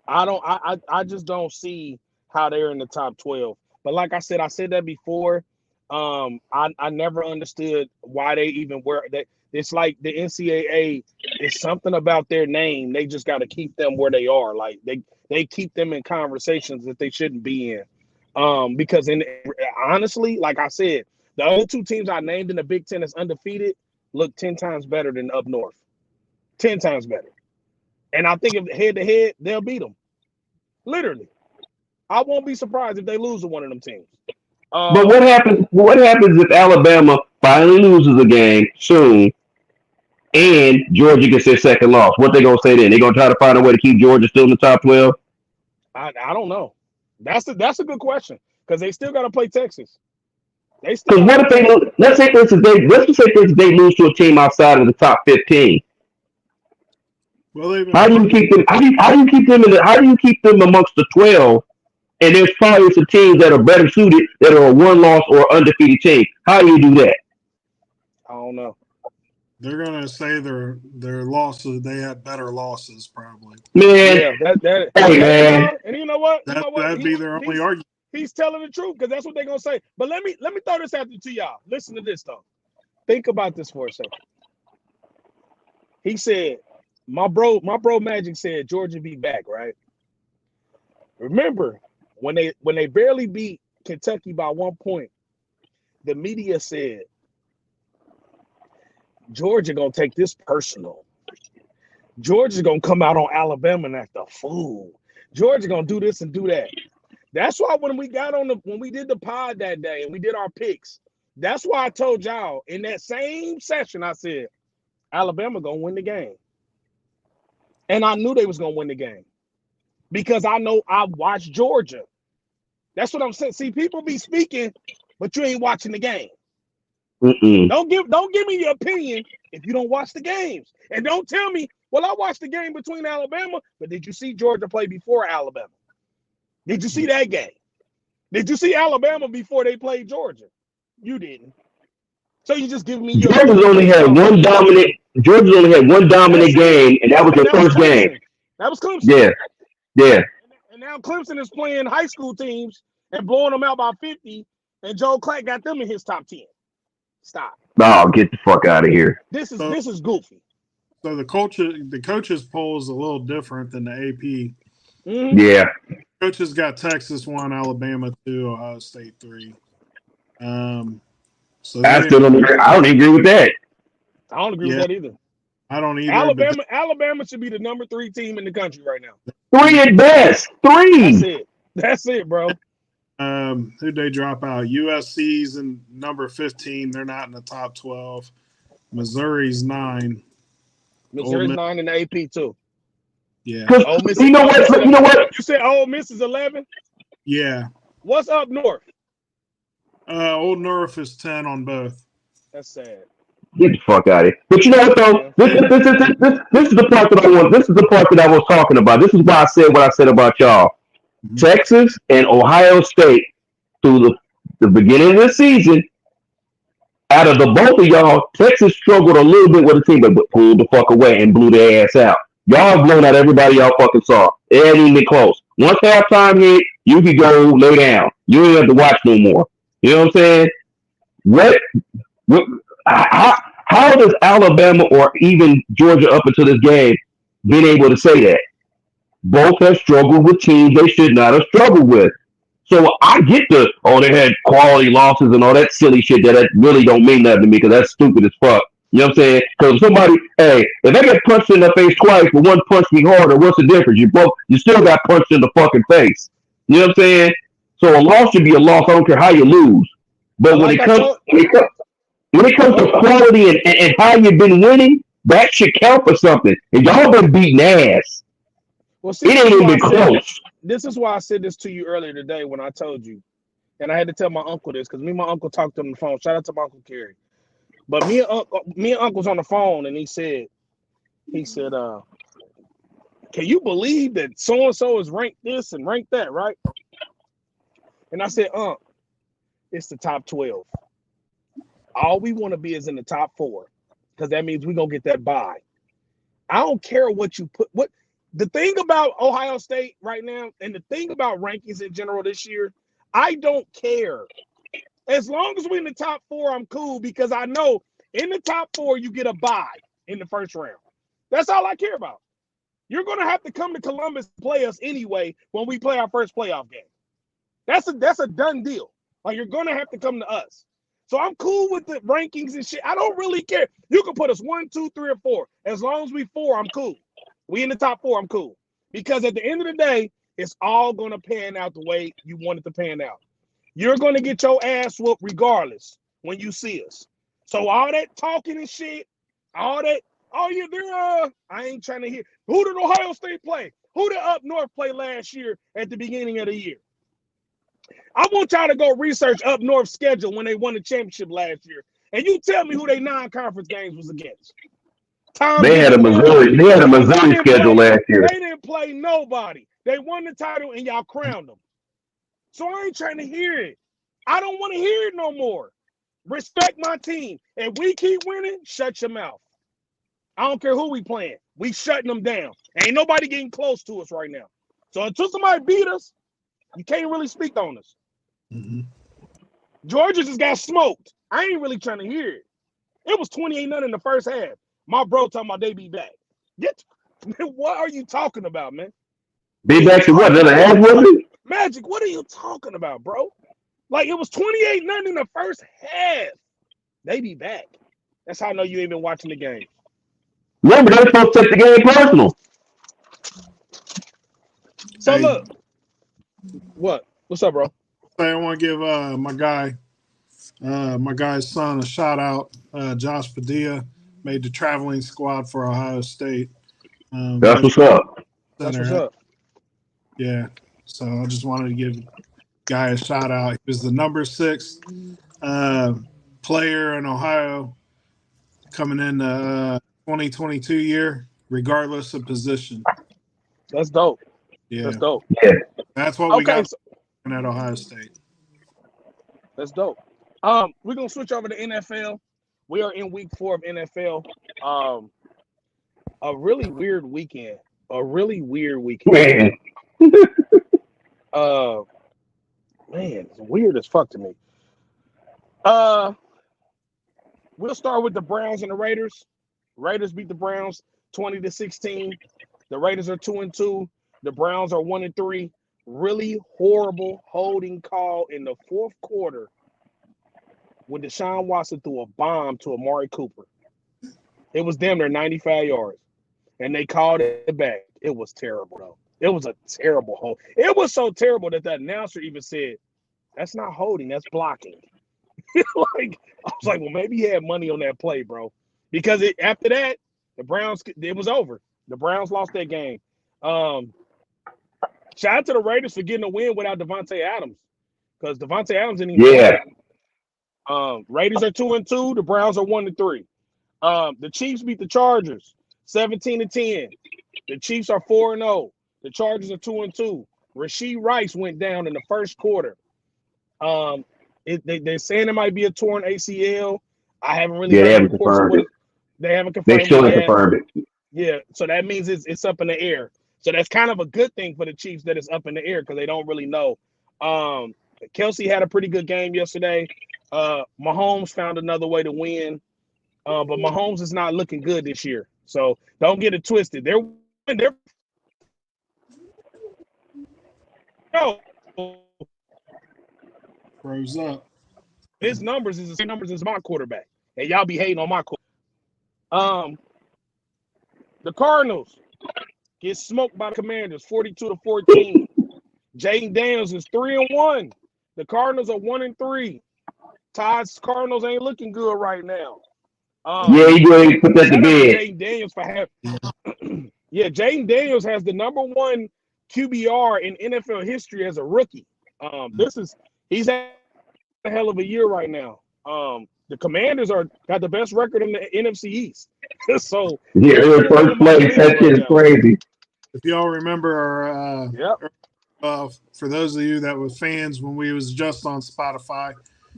I don't. I just don't see how they're in the top 12. But like I said that before. I never understood why they even wear that. It's like the NCAA is something about their name. They just got to keep them where they are. Like they keep them in conversations that they shouldn't be in. Because honestly, like I said, the other two teams I named in the Big Ten that's undefeated look 10 times better than up north. 10 times better. And I think if head to head, they'll beat them. Literally. I won't be surprised if they lose to one of them teams. But Um, what happens if Alabama finally loses a game soon and Georgia gets their second loss? What they gonna say then? They gonna try to find a way to keep Georgia still in the top 12? I don't know. That's a good question because they still got to play Texas. They still Because got to what if play they them. lose? Let's just say for instance they lose to a team outside of the top 15. Well, they've been How do you playing. keep them? How do you keep them in the? How do you keep them amongst the 12? And there's probably some teams that are better suited that are a one loss or undefeated team. How do you do that? I don't know. They're gonna say their losses. They had better losses, probably. Man, Yeah, hey and man. you know what? You That know what? that'd be their only argument. He's telling the truth because that's what they're gonna say. But let me throw this out to y'all. Listen to this though. Think about this for a second. He said, my bro Magic said Georgia be back, right? Remember when they barely beat Kentucky by 1 point, the media said Georgia gonna take this personal. Georgia's gonna come out on Alabama and act a fool. Georgia gonna do this and do that. That's why when we did the pod that day and we did our picks, that's why I told y'all in that same session, I said Alabama gonna win the game. And I knew they was gonna win the game because I know I watched Georgia. That's what I'm saying. See, people be speaking, but you ain't watching the game. Mm-mm. Don't give me your opinion if you don't watch the games. And don't tell me, well, I watched the game between Alabama, but did you see Georgia play before Alabama? Did you see that game? Did you see Alabama before they played Georgia? You didn't. So you just giving me your Georgia's opinion only based had off one that. dominant. Georgia's only had one That's dominant it. game, and that was And their that was first game. Clemson. That was Clemson. Yeah, yeah. And now Clemson is playing high school teams and blowing them out by 50, and Joe Clark got them in his top 10. Stop. Oh, get the fuck out of here. So, This is goofy. so the coaches poll is a little different than the AP. Mm-hmm. Yeah. Coaches got Texas 1, Alabama 2, Ohio State 3. So they I didn't. still don't agree. I don't agree with that. I don't agree with Yeah, that either. I don't either. But Alabama should be the number 3 team in the country right now. 3 at best. That's 3. it. That's it, bro. who'd they drop out? USC's in number 15. They're not in the top 12. Missouri's 9. Missouri's 9 in the AP too. Yeah. Because Ole Miss. you know what? You know what? You said Ole Miss is 11. Yeah. What's up north? Old North is 10 on both. That's sad. Get the fuck out of here. But you know what though? This is the part that I want. This is the part that I was talking about. This is why I said what I said about y'all. Mm-hmm. Texas and Ohio State through the beginning of the season. Out of the both of y'all, Texas struggled a little bit with the team, but pulled the fuck away and blew their ass out. Y'all have blown out everybody y'all fucking saw. It ain't even close. Once halftime hit, you could go lay down. You don't have to watch no more. You know what I'm saying? What how does Alabama or even Georgia up until this game been able to say that? Both have struggled with teams they should not have struggled with. So I get they had quality losses and all that silly shit that really don't mean nothing to me because that's stupid as fuck. You know what I'm saying? Because if I get punched in the face twice, but one punched me harder, what's the difference? You still got punched in the fucking face. You know what I'm saying? So a loss should be a loss. I don't care how you lose. But when it comes to quality and how you've been winning, That should count for something. And y'all been beating ass. Well, see, It this ain't is even why I been said close. this is why I said this to you earlier today when I told you, and I had to tell my uncle this because me and my uncle talked on the phone. Shout out to my uncle Kerry. But me and uncle's on the phone, and he said, can you believe that so and so is ranked this and ranked that, right? And I said, it's the top 12. All we want to be is in the top 4 because that means we're gonna get that bye. I don't care what you put. What the thing about Ohio State right now, and the thing about rankings in general this year, I don't care. As long as we're in the top 4, I'm cool because I know in the top 4 you get a bye in the first round. That's all I care about. You're gonna have to come to Columbus and play us anyway when we play our first playoff game. That's a done deal. Like you're gonna have to come to us. So I'm cool with the rankings and shit. I don't really care. You can put us 1, 2, 3, or 4. As long as we 4, I'm cool. We in the top 4, I'm cool. Because at the end of the day, it's all gonna pan out the way you want it to pan out. You're gonna get your ass whooped regardless when you see us. So all that talking and shit, all that, oh yeah, I ain't trying to hear. Who did Ohio State play? Who did Up North play last year at the beginning of the year? I want y'all to go research Up North's schedule when they won the championship last year. And you tell me who they non-conference games was against. Tom They had a Izzo. Missouri. They had a They Missouri didn't schedule play, last year. they didn't play nobody. They won the title and y'all crowned them. So I ain't trying to hear it. I don't want to hear it no more. Respect my team. If we keep winning, shut your mouth. I don't care who we playing. We shutting them down. Ain't nobody getting close to us right now. So until somebody beat us, you can't really speak on us. Mm-hmm. Georgia just got smoked. I ain't really trying to hear it. It was 28-0 in the first half. My bro talking about they be back. Man, what are you talking about, man? What Be are you back to what? talking Another about? ass whooping? Magic, what are you talking about, bro? Like it was 28-0 in the first half. They be back. That's how I know you ain't been watching the game. Remember, they're supposed to take the game personal. So Hey, look, what? What's up, bro? I want to give my guy's son a shout out. Josh Padilla made the traveling squad for Ohio State. That's Good what's up. That's what's center. up. Yeah. So I just wanted to give guy a shout out. He was the number 6 uh, player in Ohio coming in the 2022 year, regardless of position. That's dope. That's Yeah. dope. Yeah. That's what we Okay, got so at Ohio State. that's dope. We're gonna switch over to NFL. We are in week 4 of NFL. Um, a really weird weekend. A really weird weekend. Man. Uh, man, it's weird as fuck to me. Uh, we'll start with the Browns and the Raiders. Raiders beat the Browns 20-16. The Raiders are 2-2. The Browns are 1-3. Really horrible holding call in the fourth quarter when Deshaun Watson threw a bomb to Amari Cooper. It was damn near 95 yards, and they called it back. It was terrible, though. It was a terrible hold. It was so terrible that the announcer even said, "That's not holding, that's blocking." Like I was like, well, maybe he had money on that play, bro, because after that, the Browns it was over. The Browns lost that game. Um, Shout out to the Raiders for getting a win without Devontae Adams because Devontae Adams didn't even Yeah. play. Raiders are 2-2. The Browns are 1-3. The Chiefs beat the Chargers 17-10. The Chiefs are 4-0. The Chargers are 2-2. Rashee Rice went down in the first quarter. Um, they're saying it might be a torn ACL. I haven't really Yeah, they heard the haven't reports of confirmed what it. it. They haven't They confirmed it still haven't yet. confirmed it. Yeah, so that means it's up in the air. So that's kind of a good thing for the Chiefs that it's up in the air because they don't really know. Um, Kelsey had a pretty good game yesterday. Mahomes found another way to win, but Mahomes is not looking good this year. So don't get it twisted. They're Froze up. his numbers is the same numbers as my quarterback, and y'all be hating on my quarterback. Um, the Cardinals get smoked by the Commanders, 42-14. Jaden Daniels is 3-1. The Cardinals are 1-3. Todd's Cardinals ain't looking good right now. Yeah, you go ahead and put that to Shout out to bed. Jaden Daniels for having. Yeah, Jaden Daniels has the number one QBR in NFL history as a rookie. He's had a hell of a year right now. The Commanders got the best record in the NFC East, so they're Yeah, putting they're in him first among place. leaders That right shit is now. crazy. If y'all remember, Yep. for those of you that were fans when we was just on Spotify,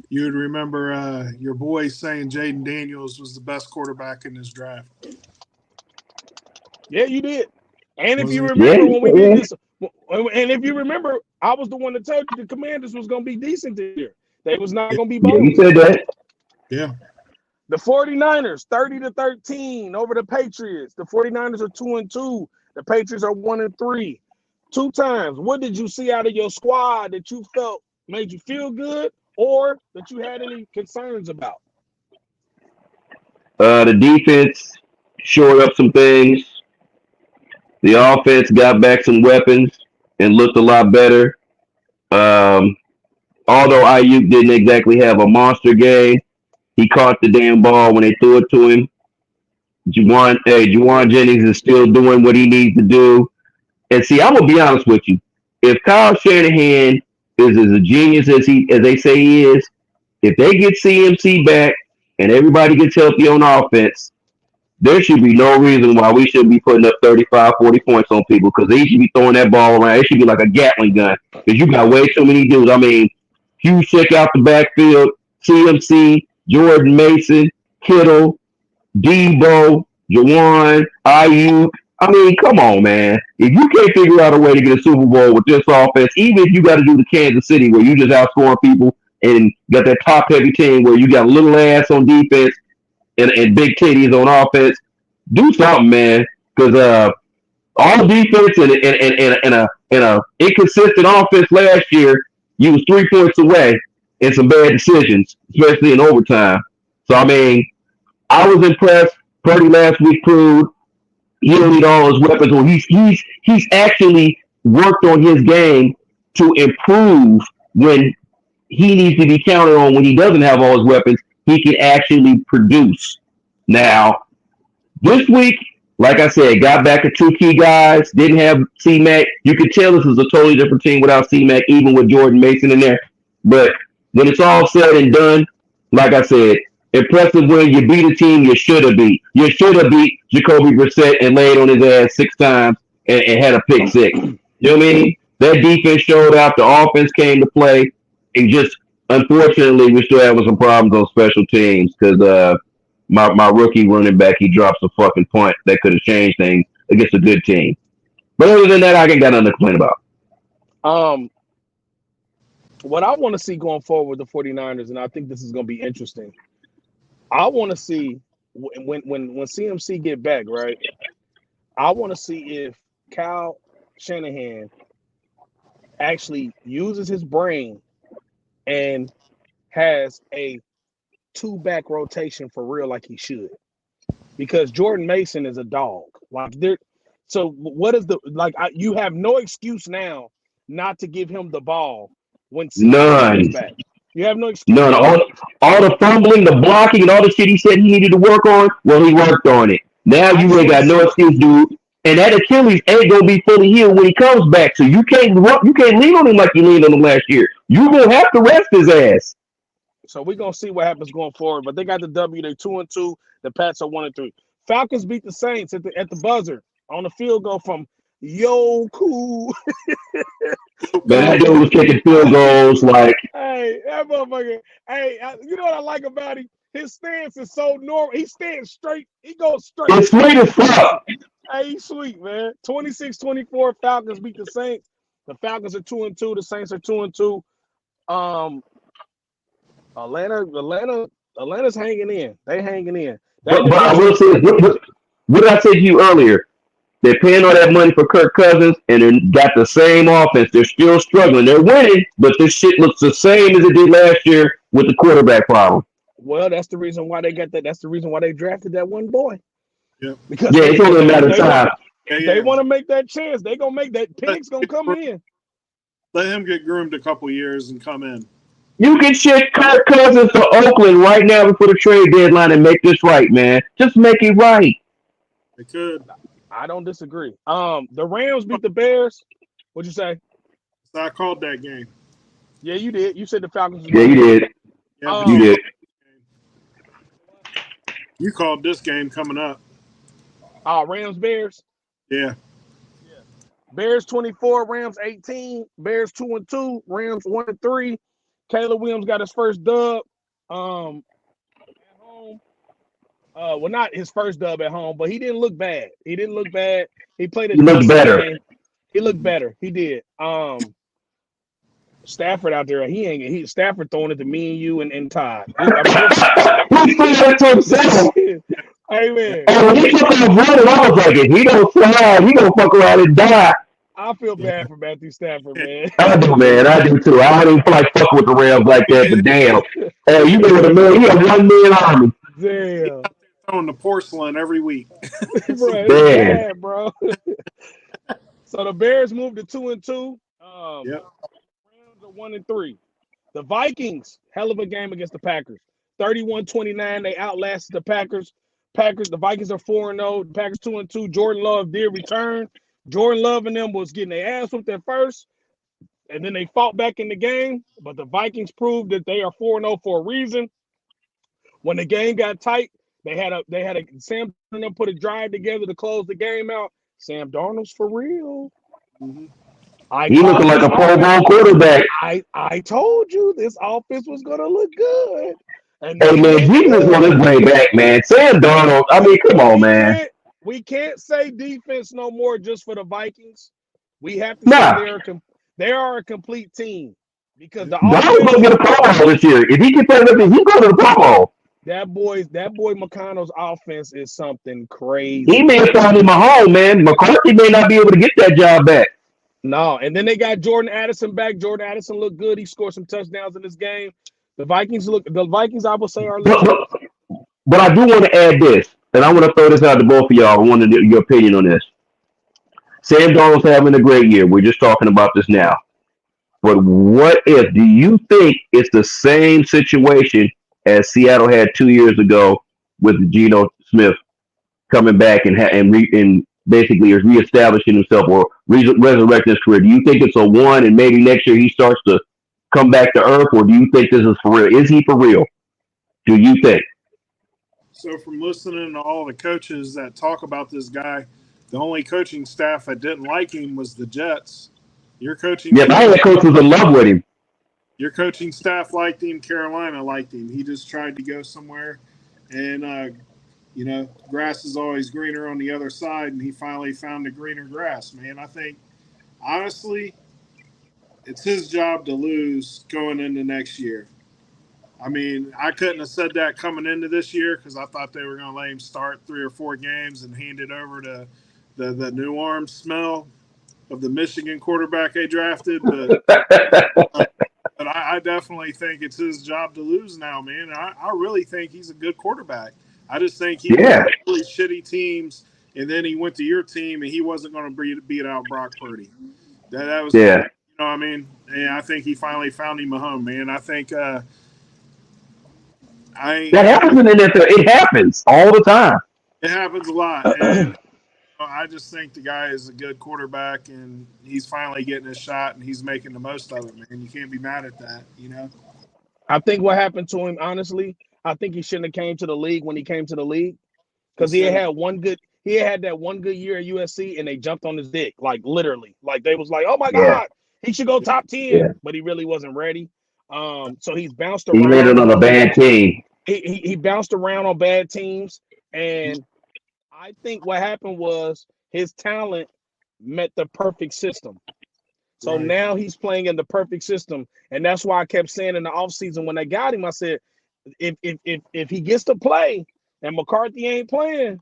you would remember your boy saying Jaden Daniels was the best quarterback in this draft. Yeah, you did. And if you Wasn't Yeah, remember when we did yeah, this, and if you remember, I was the one that told you the Commanders was going to be decent this year. They was not he? going to be yeah. You bogus. said that. Yeah. The 49ers, 30-13 over the Patriots. The 49ers are 2-2. The Patriots are 1-3. 2 times. What did you see out of your squad that you felt made you feel good or that you had any concerns about? The defense shored up some things. The offense got back some weapons and looked a lot better. Um, although Ayuk didn't exactly have a monster game, he caught the damn ball when they threw it to him. Juwan Jennings is still doing what he needs to do. And see, I'm gonna be honest with you. If Kyle Shanahan is as a genius as they say he is, if they get CMC back and everybody gets healthy on offense, there should be no reason why we should be putting up 35, 40 points on people because they should be throwing that ball around. It should be like a Gatling gun because you got way too many dudes. I mean, Hugh check out the backfield, CMC, Jordan Mason, Kittle, Debo, Jawan, Ayuk. I mean, come on, man. If you can't figure out a way to get a Super Bowl with this offense, even if you got to do the Kansas City where you just outscore people and got that top heavy team where you got little ass on defense and big titties on offense, do something, man. Because all defense and a inconsistent offense last year, you was 3 points away in some bad decisions, especially in overtime. So I mean, I was impressed. Purdy last week proved he don't need all his weapons. Well, he's actually worked on his game to improve when he needs to be counted on when he doesn't have all his weapons. He can actually produce. Now, this week, like I said, got back to two key guys. Didn't have C Mac. You could tell this is a totally different team without C Mac, even with Jordan Mason in there. But when it's all said and done, like I said, impressive win. You beat a team you should have beat. You should have beat Jacoby Brissett and laid on his ass 6 times and had a pick six. You know what I mean? That defense showed out. The offense came to play. And just unfortunately, we're still having some problems on special teams because my rookie running back, he drops a fucking punt that could have changed things against a good team. But other than that, I ain't got nothing to complain about. Um, what I want to see going forward with the 49ers, and I think this is going to be interesting. I want to see when CMC get back, right? I want to see if Kyle Shanahan actually uses his brain and has a two-back rotation for real like he should. Because Jordan Mason is a dog. So what is you have no excuse now not to give him the ball when CMC gets None. back. You have no excuse None. at all. All the fumbling, the blocking, and all the shit he said he needed to work on, well, he worked on it. Now I you just ain't want to got no see. excuse, dude. And that Achilles ain't gonna be fully healed when he comes back. So you can't lean on him like you leaned on him last year. You gonna have to rest his ass. So we're gonna see what happens going forward. But they got the W. They 2-2. The Pats are 1-3. Falcons beat the Saints at the buzzer on the field goal from Yo Cool. Man, that Cool. dude was kicking field goals like Hey, that motherfucker. Hey, you know what I like about him? His stance is so normal. He stands straight. He goes straight. it's sweet as fuck. Hey, he's sweet, man. 26-24. Falcons beat the Saints. The Falcons are 2-2. The Saints are 2-2. Um, Atlanta's hanging in. They hanging in. That But I will division. say, what did I say to you earlier? They're paying all that money for Kirk Cousins, and they got the same offense. They're still struggling. They're winning, but this shit looks the same as it did last year with the quarterback problem. Well, that's the reason why they got that. That's the reason why they drafted that one boy Yep. because Yeah, they it's only a matter of they want time. Yeah, they yeah. want to make that chance. They gonna make that Let, Penix gonna come in. let him get groomed a couple years and come in. You can ship Kirk Cousins to Oakland right now before the trade deadline and make this right, man. Just make it right. They could. I don't disagree. The Rams beat the Bears. What'd you say? So I called that game. Yeah, you did. You said the Falcons was Yeah, gonna you win. did. Yeah, but You Um, did. you called this game coming up. Rams Bears. Yeah. Yeah. Bears 24, Rams 18. Bears 2-2, Rams 1-3. Caleb Williams got his first dub. At home. Well, not his first dub at home, but he didn't look bad. He didn't look bad. He played a You look decent better. game. He looked better. He did. Stafford out there, Stafford throwing it to me and you and Todd. I mean, just He's doing it to himself. hey man, And when he took off running, I was like, if he don't slide, he gonna fuck around and die. I feel Yeah. bad for Matthew Stafford, man. I do, man. I do too. I don't even feel like fucking with the Rams like that, but damn. Hey, you know what a man? He a 1 million army. Damn, Throwing the porcelain every week. bro, it's Man. bad, bro. So the Bears moved to 2-2. Yep. Rams are 1-3. The Vikings, hell of a game against the Packers. 31-29. They outlasted the Packers. The Vikings are 4-0. The Packers 2-2. Jordan Love did return. Jordan Love and them was getting their ass whooped at first, and then they fought back in the game. But the Vikings proved that they are 4-0 for a reason. When the game got tight, they had a Sam Darnold put a drive together to close the game out. Sam Darnold's for real. Mm-hmm. I He looking called like this a Pro offense. Bowl quarterback. I told you this offense was gonna look good, and Hey, they man, look Jesus on his good. way back, man. Sam Darnold, I mean, come on, We man. can't we can't say defense no more just for the Vikings. We have to say Nah, they are a complete team because the Darnold gonna offense get a Pro Bowl this year. If he can play with this, he go to the Pro Bowl. that boy McConnell's offense is something He crazy. may have found him a home, man. McCarthy may not be able to get that job back. No, and then they got Jordan Addison back. Jordan Addison looked good. He scored some touchdowns in this game. The Vikings, I would say, are But, legit. but, but I do want to add this, and I want to throw this out to both of y'all. I want your opinion on this. Sam Darnold's having a great year. We're just talking about this now. But what if? Do you think it's the same situation as Seattle had 2 years ago with Geno Smith coming back and basically is reestablishing himself or resurrecting his career? Do you think it's a one and maybe next year he starts to come back to earth, or do you think this is for real? Is he for real? Do you think? So from listening to all the coaches that talk about this guy, the only coaching staff that didn't like him was the Jets. Your coaching Yeah, staff, my head coach was in love with him. your coaching staff liked him. Carolina liked him. He just tried to go somewhere, and grass is always greener on the other side, and he finally found the greener grass. Man, I think honestly, it's his job to lose going into next year. I mean, I couldn't have said that coming into this year because I thought they were going to let him start 3 or 4 games and hand it over to the new arm smell of the Michigan quarterback they drafted. But I definitely think it's his job to lose now, man. I really think he's a good quarterback. I just think he went Yeah, to really shitty teams, and then he went to your team, and he wasn't going to beat out Brock Purdy. That was, yeah. what I mean? And I think he finally found him a home, man. I think I That happens in the NFL. It happens all the time. it happens a lot, and I just think the guy is a good quarterback, and he's finally getting his shot, and he's making the most of it, man. You can't be mad at that, you know. I think what happened to him, honestly, I think he shouldn't have came to the league when he came to the league He because said, he had that one good year at USC and they jumped on his dick, like literally. Like they was like, oh my Yeah, God, he should go top 10, yeah. but he really wasn't ready. So he's bounced He around. landed on a bad team. He bounced around on bad teams. And I think what happened was his talent met the perfect system. So right. now he's playing in the perfect system. And that's why I kept saying in the offseason when they got him, I said, if he gets to play and McCarthy ain't playing,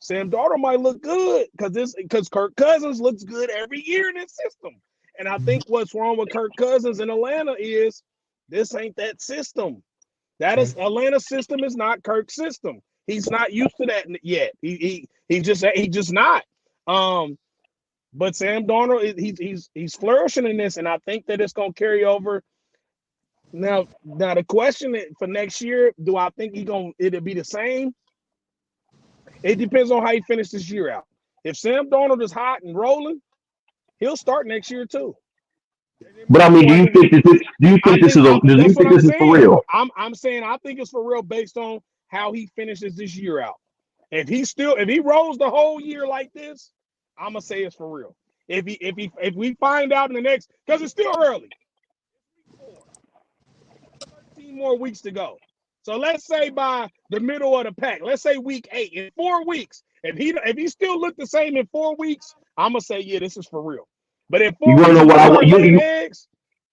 Sam Darnold might look good because Kirk Cousins looks good every year in this system. And I think what's wrong with Kirk Cousins in Atlanta is this ain't that system. That is Atlanta system is not Kirk's system. He's not used to that yet. He just not. Um, but Sam Darnold he's flourishing in this, and I think that it's gonna carry over. Now the question for next year, do I think it'll be the same? It depends on how he finishes this year out. If Sam Darnold is hot and rolling, he'll start next year too. And then But I maybe mean, go ahead and I think do you that's what think I'm this is for saying. real? I'm saying I think it's for real based on how he finishes this year out. If he rolls the whole year like this, I'm gonna say it's for real. If we find out in the next, because it's still early, week 4, 13 more weeks to go. So let's say by the middle of the pack, let's say week 8, in 4 weeks, if he still look the same in 4 weeks, I'm gonna say yeah, this is for real. But in You four want to weeks, know if what he I start laying you eggs,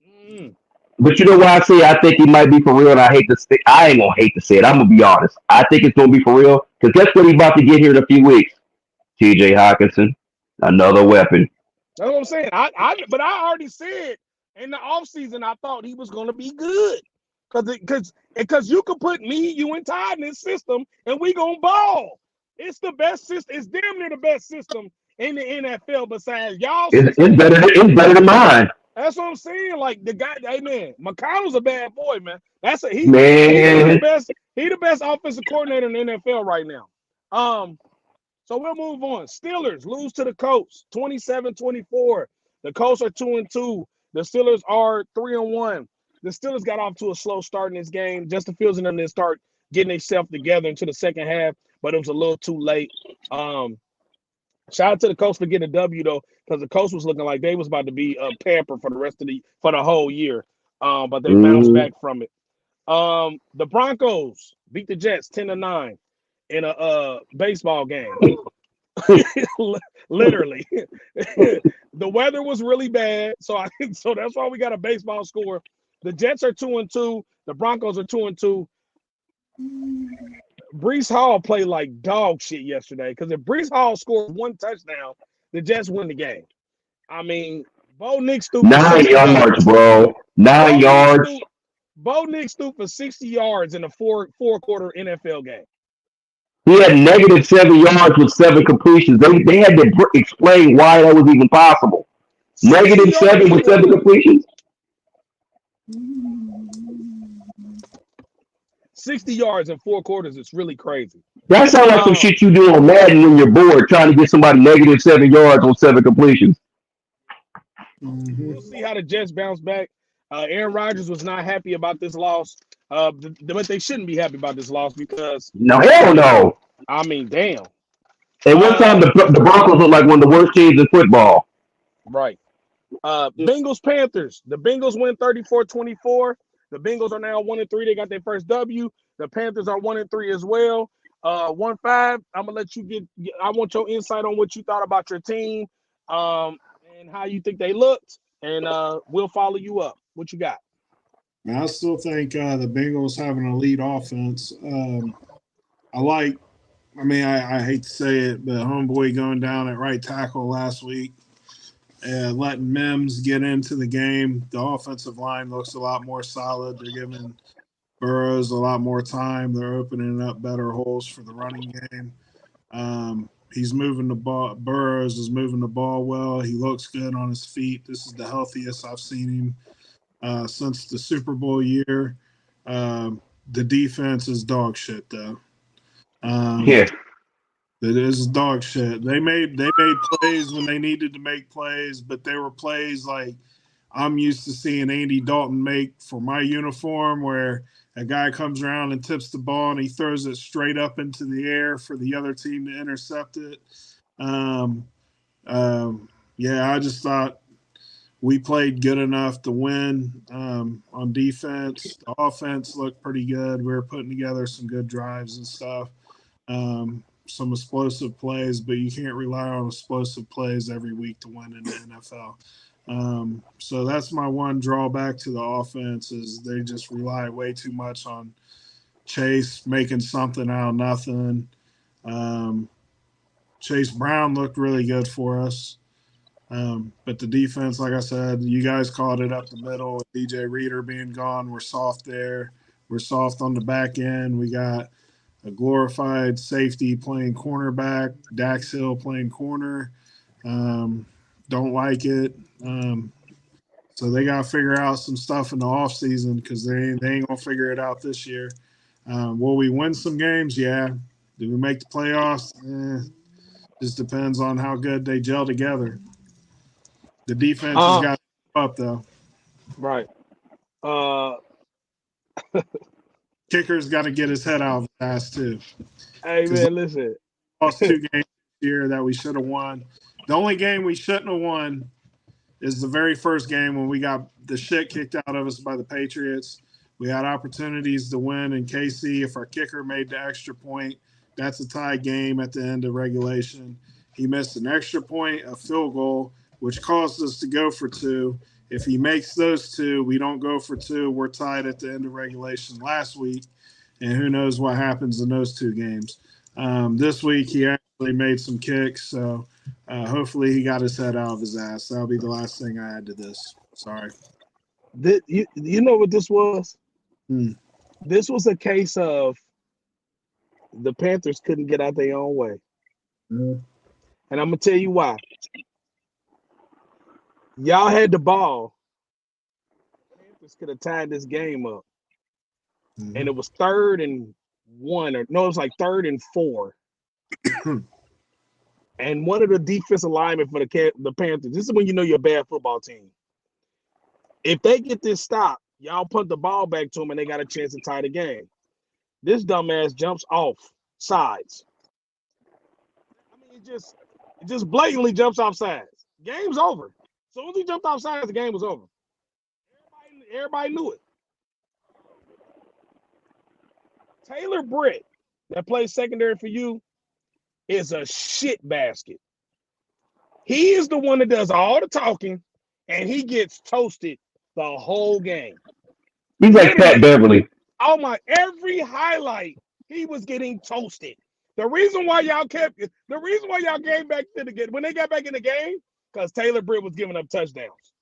mm, But you know why I say I think he might be for real, and I hate to say I ain't gonna hate to say it. I'm gonna be honest. I think it's gonna be for real because guess what? He about to get here in a few weeks. T.J. Hawkinson, another weapon. that's what I'm saying. But I already said in the offseason I thought he was gonna be good. Because you could put me, you, and Todd in this system, and we gonna ball. It's the best system. It's damn near the best system in the NFL besides y'all system. It's better than mine, That's what I'm saying. Like the guy, hey man, McConnell's a bad boy, man. He the man. best. He the best offensive coordinator in the NFL right now. So we'll move on. Steelers lose to the Colts 27-24. The Colts are 2-2. The Steelers are 3-1. The Steelers got off to a slow start in this game. Justin Fields and them didn't start getting themselves together into the second half, but it was a little too late. Shout out to the Colts for getting a W though, because the Colts was looking like they was about to be pampered for the whole year. But they bounced Mm, back from it. The Broncos beat the Jets 10-9 in a baseball game. Literally. The weather was really bad, so that's why we got a baseball score. The Jets are 2-2. The Broncos are 2-2. Brees Hall played like dog shit yesterday because if Brees Hall scores one touchdown, the Jets win the game. I mean, Bo Nix threw for nine 60 yards, yards. bro. Nine Bo Nix yards. threw Bo Nix threw for 60 yards in a four quarter NFL game. He had -7 yards with 7 completions. They had to explain why that was even possible. 60 -7 yards in with a 7 completions. 60 yards in 4 quarters is really crazy. That sounds like some Um, shit you do on Madden when you're bored trying to get somebody -7 yards on 7 completions. Mm-hmm. we'll see how the Jets bounce back. Aaron Rodgers was not happy about this loss, but they shouldn't be happy about this loss because, No, I hell mean, no. damn. At one time, Uh, the Broncos looked like one of the worst teams in football. right. Bengals Panthers. The Bengals win 34-24. The Bengals are now 1-3. They got their first W. The Panthers are 1-3 as well. 1-5. I'm gonna let you get. I want your insight on what you thought about your team, and how you think they looked, and we'll follow you up. What you got? I still think the Bengals have an elite offense. I like. I mean, I hate to say it, but homeboy going down at right tackle last week, letting Mims get into the game. The offensive line looks a lot more solid. They're giving Burrows a lot more time. They're opening up better holes for the running game. He's moving the ball. Burrows is moving the ball well. He looks good on his feet. This is the healthiest I've seen him since the Super Bowl year. The defense is dog shit though. Um, Yeah. it is dog shit. They made plays when they needed to make plays, but they were plays like I'm used to seeing Andy Dalton make for my uniform, where a guy comes around and tips the ball and he throws it straight up into the air for the other team to intercept it. Um, yeah, I just thought we played good enough to win on defense. The offense looked pretty good. We were putting together some good drives and stuff, some explosive plays, but you can't rely on explosive plays every week to win in the NFL. So that's my one drawback to the offense is they just rely way too much on Chase making something out of nothing. Um, Chase Brown looked really good for us. But the defense, like I said, you guys called it up the middle with DJ Reader being gone. We're soft there. We're soft on the back end. We got a glorified safety playing cornerback, Dax Hill playing corner. Um, don't like it. So they got to figure out some stuff in the offseason because they ain't going to figure it out this year. Will we win some games? Yeah. Do we make the playoffs? Just depends on how good they gel together. The defense has Uh, got to up, though. right. Uh, Kicker's got to get his head out of his ass, too. hey Because man, listen. lost 2 games this year that we should have won. The only game we shouldn't have won is the very first game when we got the shit kicked out of us by the Patriots. We had opportunities to win in KC. If our kicker made the extra point, that's a tie game at the end of regulation. He missed an extra point, a field goal, which caused us to go for 2. If he makes those 2, we don't go for 2. We're tied at the end of regulation last week, and who knows what happens in those 2 games. This week, he actually made some kicks, so hopefully he got his head out of his ass. That'll be the last thing I add to this. Sorry. You know what this was? Hmm. This was a case of the Panthers couldn't get out their own way. Mm-hmm. And I'm going to tell you why. Y'all had the ball. The Panthers could have tied this game up. Mm-hmm. And it was 3rd and 1. It was like 3rd and 4. And one of the defensive linemen for the Panthers, this is when you know you're a bad football team. If they get this stop, y'all put the ball back to them and they got a chance to tie the game. This dumbass jumps off sides. I mean, it just blatantly jumps off sides. Game's over. As soon as he jumped off sides, the game was over. Everybody knew it. Taylor Britt, that plays secondary for you, is a shit basket. He is the one that does all the talking, and he gets toasted the whole game. He's like Pat Beverly. Oh my! Every highlight, he was getting toasted. The reason why y'all came back to the game when they got back in the game, because Taylor Britt was giving up touchdowns.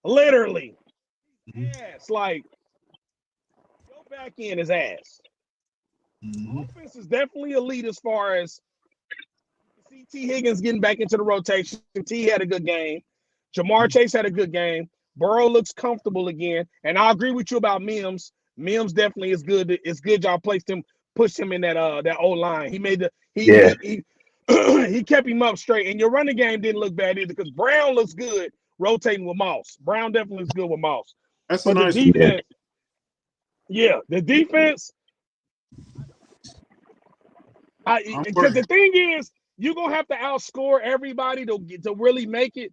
Literally, ass like go back in his ass. Mm-hmm. Offense is definitely elite as far as see T. Higgins getting back into the rotation. T had a good game. Jamar Chase had a good game. Burrow looks comfortable again. And I agree with you about Mims. Mims definitely is good. It's good y'all pushed him in that old line. He made he he kept him up straight. And your running game didn't look bad either because Brown looks good rotating with Moss. Brown definitely looks good with Moss. That's but a nice the defense, the defense. Because the thing is, you're gonna have to outscore everybody to really make it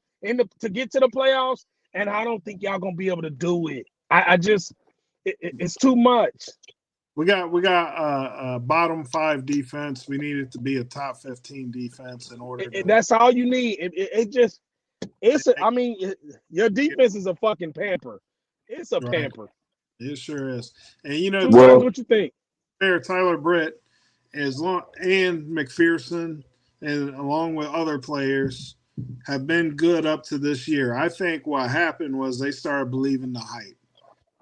to get to the playoffs, and I don't think y'all gonna be able to do it. It's too much. We got a bottom 5 defense. We need it to be a top 15 defense in order. That's all you need. Your defense is a fucking pamper. It's a pamper. It sure is. And you know, what you think? Tyler Britt, and McPherson, and along with other players, have been good up to this year. I think what happened was they started believing the hype.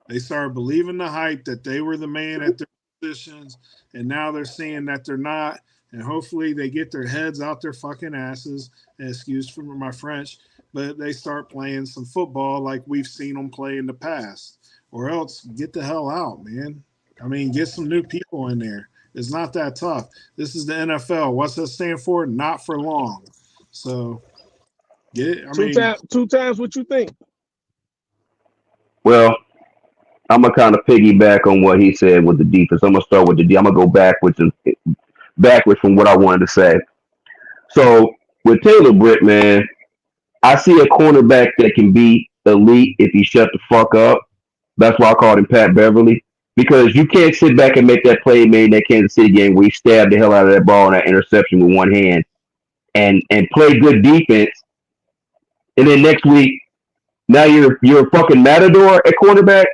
They started believing the hype that they were the man at their positions, and now they're seeing that they're not. And hopefully they get their heads out their fucking asses, excuse for my French, but they start playing some football like we've seen them play in the past. Or else get the hell out, man. I mean, get some new people in there. It's not that tough. This is the NFL. What's that stand for? Not for long. So, two times what you think? Well, I'm gonna kind of piggyback on what he said with the defense. I'm gonna start with I'm gonna go backwards from what I wanted to say. So with Taylor Britt, man, I see a cornerback that can be elite if he shut the fuck up. That's why I called him Pat Beverly. Because you can't sit back and make that play made in that Kansas City game where he stabbed the hell out of that ball and that interception with one hand and play good defense. And then next week, now you're a fucking matador at quarterback.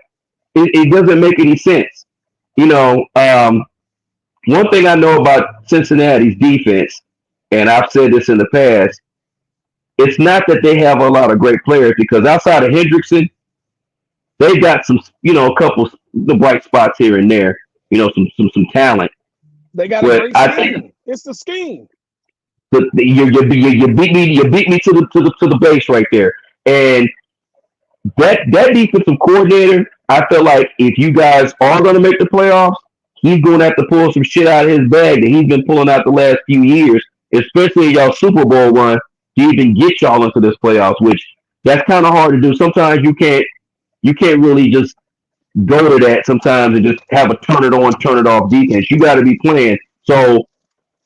It doesn't make any sense. You know, one thing I know about Cincinnati's defense, and I've said this in the past, it's not that they have a lot of great players because outside of Hendrickson, they got some, a couple the bright spots here and there, some talent. They got a great scheme. It's the scheme. You beat me to the base right there. And that defensive coordinator, I feel like if you guys are going to make the playoffs, he's going to have to pull some shit out of his bag that he's been pulling out the last few years, especially in y'all Super Bowl run, to even get y'all into this playoffs. Which that's kind of hard to do. Sometimes you can't really just go to that sometimes and just have a turn it on, turn it off defense. You got to be playing. So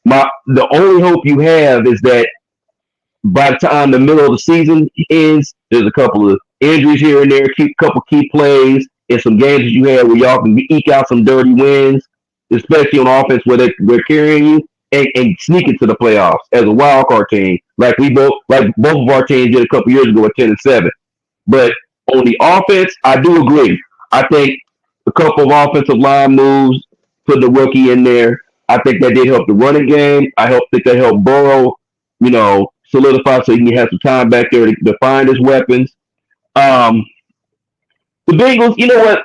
the only hope you have is that by the time the middle of the season ends, there's a couple of injuries here and there, keep a couple key plays, and some games that you had where y'all can eke out some dirty wins, especially on offense where we're carrying you and sneak into the playoffs as a wild card team, like both of our teams did a couple years ago at 10-7. But on the offense, I do agree. I think a couple of offensive line moves, put the rookie in there. I think that did help the running game. Think that helped Burrow, solidify so he can have some time back there to find his weapons. Um, the Bengals, you know what?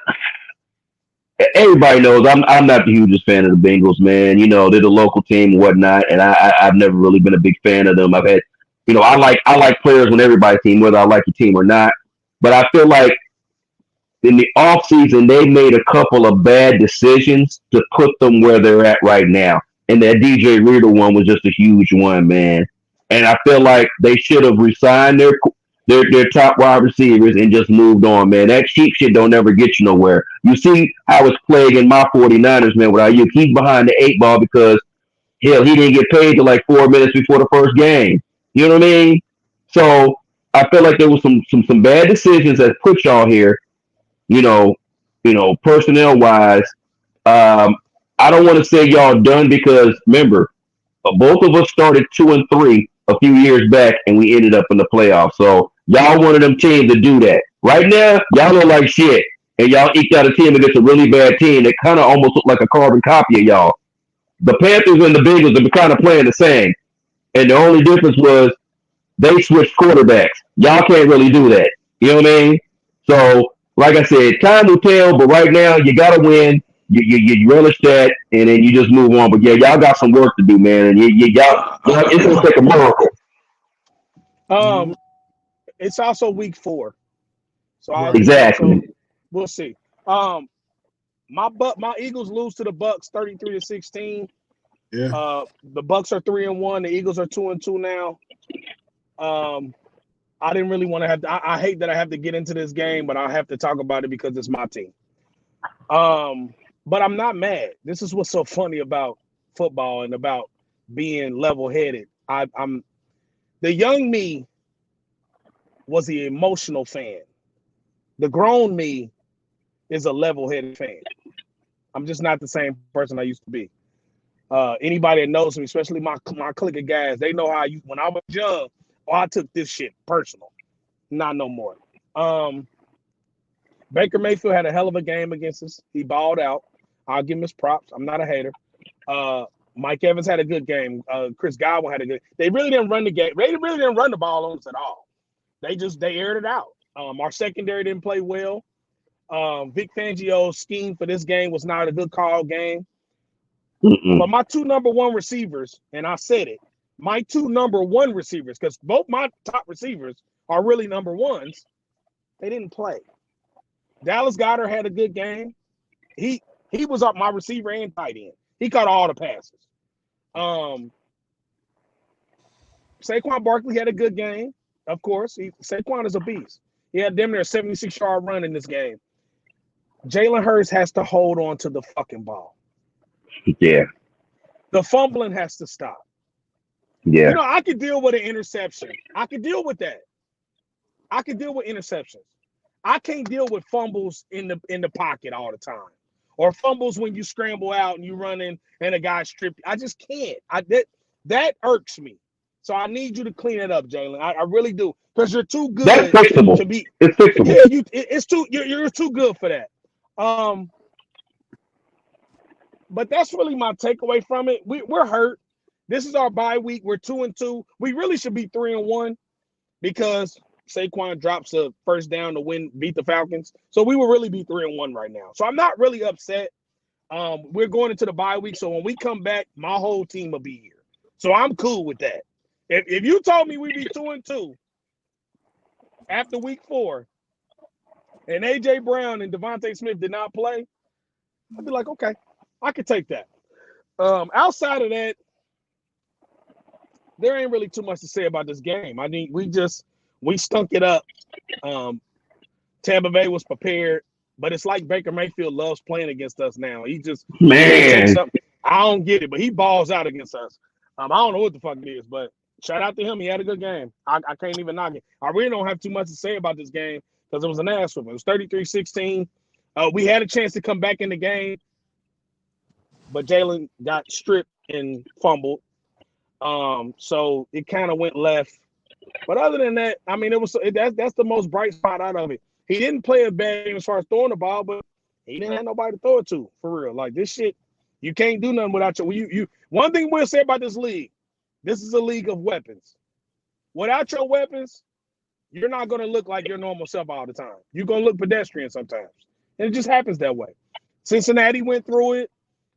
Everybody knows I'm not the hugest fan of the Bengals, man. They're the local team and whatnot, and I've never really been a big fan of them. I've had, I like players on everybody's team, whether I like the team or not. But I feel like in the offseason, they made a couple of bad decisions to put them where they're at right now. And that DJ Reader one was just a huge one, man. And I feel like they should have resigned their top wide receivers and just moved on, man. That cheap shit don't ever get you nowhere. You see how it's plaguing my 49ers, man, with Ayuk. He's behind the eight ball because, hell, he didn't get paid till like 4 minutes before the first game. You know what I mean? So I feel like there was some bad decisions that put y'all here, you know, personnel wise. Um, I don't want to say y'all done because remember, both of us started 2-3 a few years back, and we ended up in the playoffs. So y'all one of them teams to do that. Right now, y'all look like shit, and y'all eked out a team against a really bad team that kind of almost look like a carbon copy of y'all. The Panthers and the Bengals are kind of playing the same, and the only difference was they switched quarterbacks. Y'all can't really do that. You know what I mean? So, like I said, time will tell. But right now, you gotta win. You relish that, and then you just move on. But yeah, y'all got some work to do, man. And y'all it's gonna take a miracle. Um, it's also week 4, so Right. Exactly. we'll see. My Eagles lose to the Bucks 33-16. Yeah. The Bucks are 3-1. The Eagles are 2-2 now. I didn't really want to have. I hate that I have to get into this game, but I have to talk about it because it's my team. But I'm not mad. This is what's so funny about football and about being level-headed. I'm the young me was the emotional fan. The grown me is a level-headed fan. I'm just not the same person I used to be. Anybody that knows me, especially my clique of guys, they know how when I was young, I took this shit personal. Not no more. Baker Mayfield had a hell of a game against us. He balled out. I'll give him his props. I'm not a hater. Mike Evans had a good game. Chris Godwin had a good. They really didn't run the game. They really didn't run the ball on us at all. They aired it out. Our secondary didn't play well. Vic Fangio's scheme for this game was not a good call game. Mm-mm. But my 2 number 1 receivers, and I said it, my 2 number 1 receivers, because both my top receivers are really number 1s, they didn't play. Dallas Goedert had a good game. He was up my receiver and tight end. He caught all the passes. Saquon Barkley had a good game. Of course, Saquon is a beast. He had damn near a 76-yard run in this game. Jalen Hurts has to hold on to the fucking ball. Yeah. The fumbling has to stop. Yeah. I could deal with an interception. I could deal with that. I could deal with interceptions. I can't deal with fumbles in the pocket all the time, or fumbles when you scramble out and you run in and a guy stripped. I just can't. That irks me. So I need you to clean it up, Jalen. I really do, because you're too That's good fixable. to be. It's fixable. Yeah, it's too. You're too good for that. But that's really my takeaway from it. We're hurt. This is our bye week. We're 2-2. We really should be 3-1 because Saquon drops a first down to beat the Falcons. So we will really be 3-1 right now. So I'm not really upset. We're going into the bye week. So when we come back, my whole team will be here. So I'm cool with that. If you told me we'd be 2-2 after week 4, and A.J. Brown and Devontae Smith did not play, I'd be like, okay, I could take that. Outside of that, there ain't really too much to say about this game. I mean, we stunk it up. Um, Tampa Bay was prepared, but it's like Baker Mayfield loves playing against us now. He may take Man, something. I don't get it, but he balls out against us. I don't know what the fuck it is, but shout out to him. He had a good game. I can't even knock it. I really don't have too much to say about this game because it was an ass whooping. It was 33-16. We had a chance to come back in the game, but Jalen got stripped and fumbled. So it kind of went left. But other than that, I mean, that's the most bright spot out of it. He didn't play a bad game as far as throwing the ball, but he didn't have nobody to throw it to for real. Like this shit, you can't do nothing without you. One thing we'll say about this league, this is a league of weapons. Without your weapons, you're not going to look like your normal self all the time. You're going to look pedestrian sometimes, and it just happens that way. Cincinnati went through it.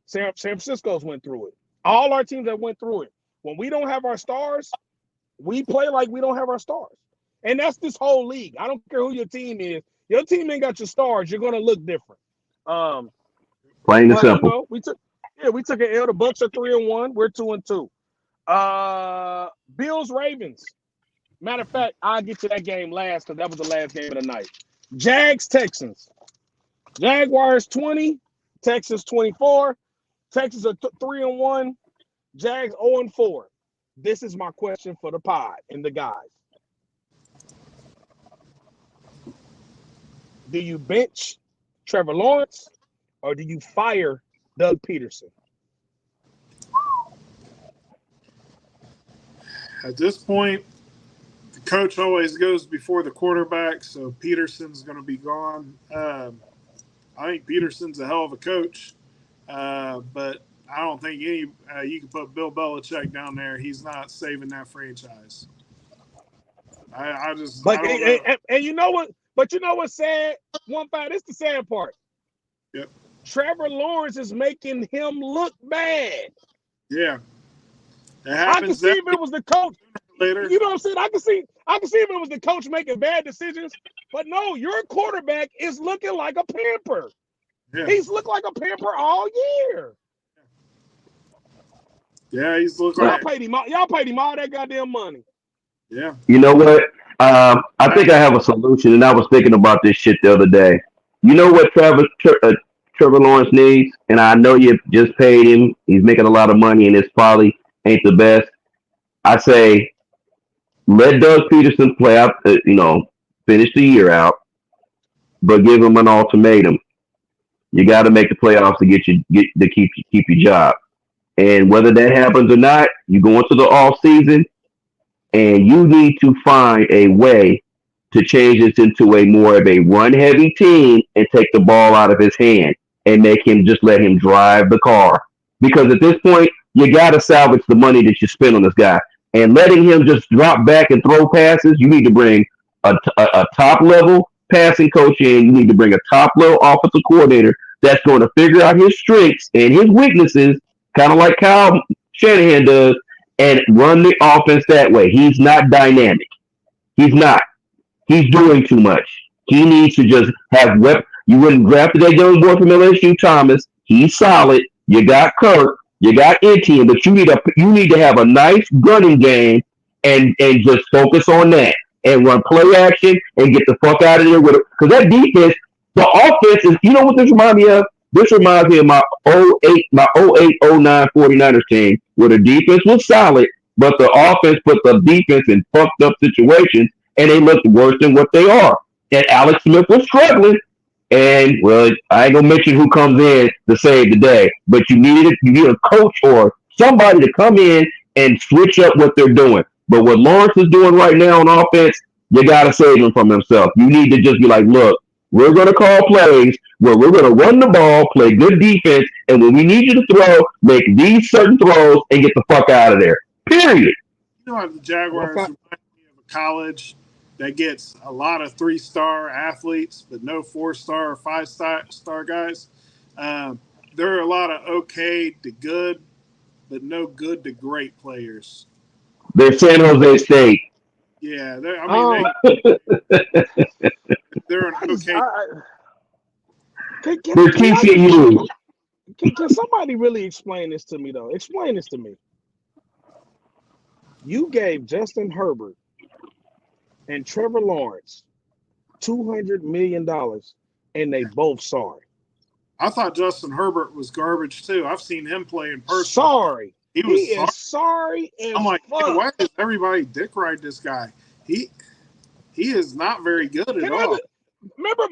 San Francisco's went through it. All our teams that went through it. When we don't have our stars, we play like we don't have our stars. And that's this whole league. I don't care who your team is. Your team ain't got your stars. You're going to look different. plain and But, simple. we took an L. The Bucks are 3-1. We're 2-2. Bills, Ravens. Matter of fact, I'll get to that game last because that was the last game of the night. Jags, Texans. Jaguars 20, Texans 24. Texans are 3-1. Jags 0-4. This is my question for the pod and the guys. Do you bench Trevor Lawrence or do you fire Doug Peterson? At this point, the coach always goes before the quarterback, so Peterson's going to be gone. I think Peterson's a hell of a coach, but I don't think you can put Bill Belichick down there. He's not saving that franchise. I don't know. And you know what? But you know what's sad? This is the sad part. Yep. Trevor Lawrence is making him look bad. Yeah. I can see if it was the coach. Later. You know what I'm saying? I can see if it was the coach making bad decisions. But no, your quarterback is looking like a pamper. Yeah. He's looked like a pamper all year. Yeah, he's looking like y'all paid him all that goddamn money. Yeah. You know what? I think I have a solution, and I was thinking about this shit the other day. You know what Trevor Lawrence needs? And I know you just paid him. He's making a lot of money, and his probably ain't the best. I say, let Doug Peterson play out, finish the year out, but give him an ultimatum. You got to make the playoffs to keep your job. And whether that happens or not, you go into the off season, and you need to find a way to change this into a more of a run-heavy team and take the ball out of his hand and let him drive the car. Because at this point, you got to salvage the money that you spend on this guy. And letting him just drop back and throw passes, you need to bring a top-level passing coach in. You need to bring a top-level offensive coordinator that's going to figure out his strengths and his weaknesses, kind of like Kyle Shanahan does, and run the offense that way. He's not dynamic. He's not. He's doing too much. He needs to just have You wouldn't draft that young boy from LSU, Thomas. He's solid. You got Kirk. You got Etienne, but you need to have a nice running game and just focus on that and run play action and get the fuck out of there with it. Because that defense, the offense is. You know what this reminds me of? This reminds me of my 08, 09 49ers team, where the defense was solid, but the offense put the defense in fucked up situations, and they looked worse than what they are. And Alex Smith was struggling. And, well, I ain't going to mention who comes in to save the day, but you need a coach or somebody to come in and switch up what they're doing. But what Lawrence is doing right now on offense, you got to save him from himself. You need to just be like, look, we're going to call plays where we're going to run the ball, play good defense, and when we need you to throw, make these certain throws and get the fuck out of there. Period. You know, the Jaguars remind me of a college that gets a lot of 3-star athletes, but no 4-star or 5-star guys. There are a lot of okay to good, but no good to great players. They're San Jose State. Yeah, I mean Um, they're an I just, okay. can They're y'all just TCU. can somebody really explain this to me though? Explain this to me. You gave Justin Herbert and Trevor Lawrence $200 million, and they both sorry. I thought Justin Herbert was garbage too. I've seen him play in person. Sorry. He He was sorry. is sorry I'm as like, man, fuck. why does everybody dick ride this guy? He he is not very good at Can I all. remember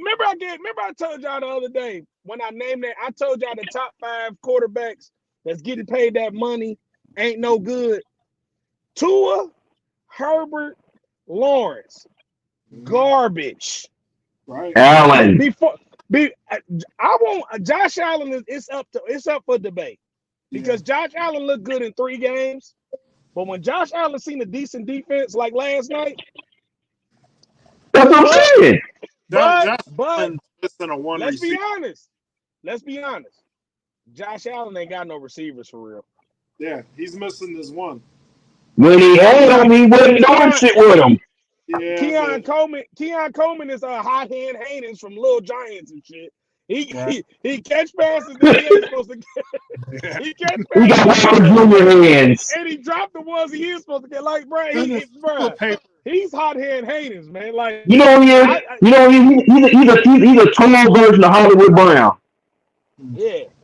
I told y'all the other day when I named that, I told y'all the top 5 quarterbacks that's getting paid that money ain't no good. Tua, Herbert, Lawrence, garbage. Right. Allen. Before I want Josh Allen it's up for debate Yeah. because Josh Allen looked good in 3 games, but when Josh Allen seen a decent defense like last night, That's what I'm but saying. Josh but Allen's missing a one let's be receiver. honest. Let's be honest. Josh Allen ain't got no receivers for real. Yeah, he's missing this one. When he had Keon, him, he wasn't doing Keon, shit with him. Yeah, but Keon Coleman is a hot hand Haynes from Little Giants and shit. He, right. he catch passes that he ain't supposed to get. Yeah. He catch He passes got he ain't Michael supposed to get, Jr. hands. and he dropped the ones he is supposed to get. Like, bro, And it's full of paper. he's hot hand Haynes, man. Like, You know who he is? I You know he's a tall version of Hollywood Brown.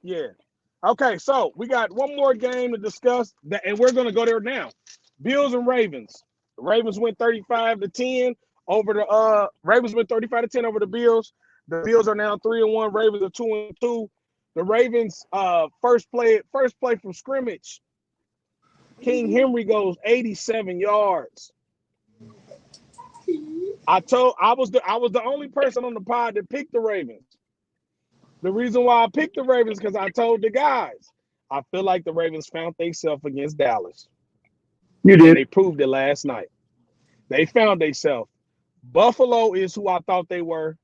yeah. Okay, so we got one more game to discuss, and we're gonna go there now. Bills and Ravens. The Ravens went 35-10 over the Ravens went 35-10 over the Bills. The Bills are now 3-1. Ravens are 2-2. The Ravens first play from scrimmage. King Henry goes 87 yards. I was the only person on the pod that picked the Ravens. The reason why I picked the Ravens because I told the guys I feel like the Ravens found themselves against Dallas, You and did. they proved it last night. They found themselves. Buffalo is who I thought they were.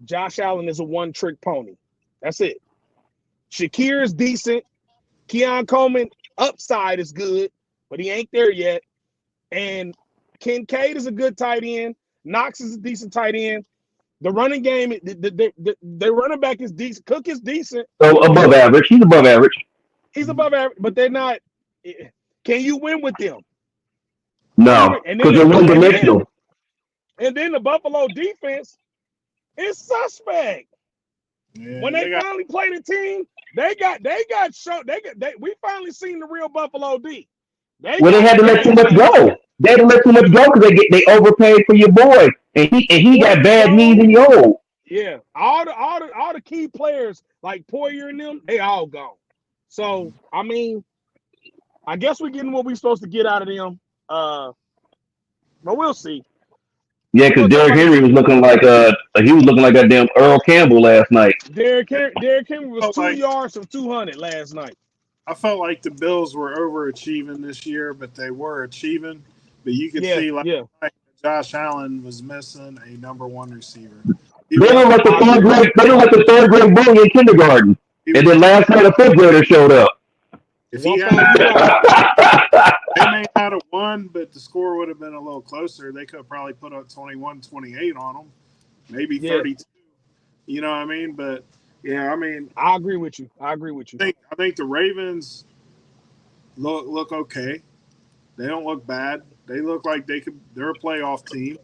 Josh Allen is a one-trick pony. That's it. Shakir is decent. Keon Coleman upside is good, but he ain't there yet. And Kincaid is a good tight end. Knox is a decent tight end. The running game, the running back is decent. Cook is decent. So above average. He's above average. He's above average, but they're not. Can you win with them? No, Even and because then they're one and then dimensional. and then the Buffalo defense is suspect. Yeah, When they they got finally played the team, they got show we finally seen the real Buffalo D. They Well, they got had to let too game much plan. go. They had to let too much go because they overpaid for your boy, and he got Fourth bad knees gone. and he old. Yeah, all the key players like Poyer and them, they all gone. So I mean, I guess we're getting what we're supposed to get out of them. But we'll see. Yeah, We're because gonna talk Derrick about Henry was looking like he was looking like a damn Earl Campbell last night. Derrick Henry was felt two like yards from 200 last night. I felt like the Bills were overachieving this year, but they were achieving. But you could Yeah, see yeah, like Josh Allen was missing a number one receiver. He They was look like the I third agree. grade. They look like the third grade bully in kindergarten. he And was then last night a fifth grader showed up. if he One had thing you right. they may not have won, but the score would have been a little closer. They could have probably put up 21-28 on them, maybe Yeah, 32. You know what I mean? But yeah, I mean, I agree with you. I agree with you. I think the Ravens look okay. They don't look bad. They look like they're a playoff team,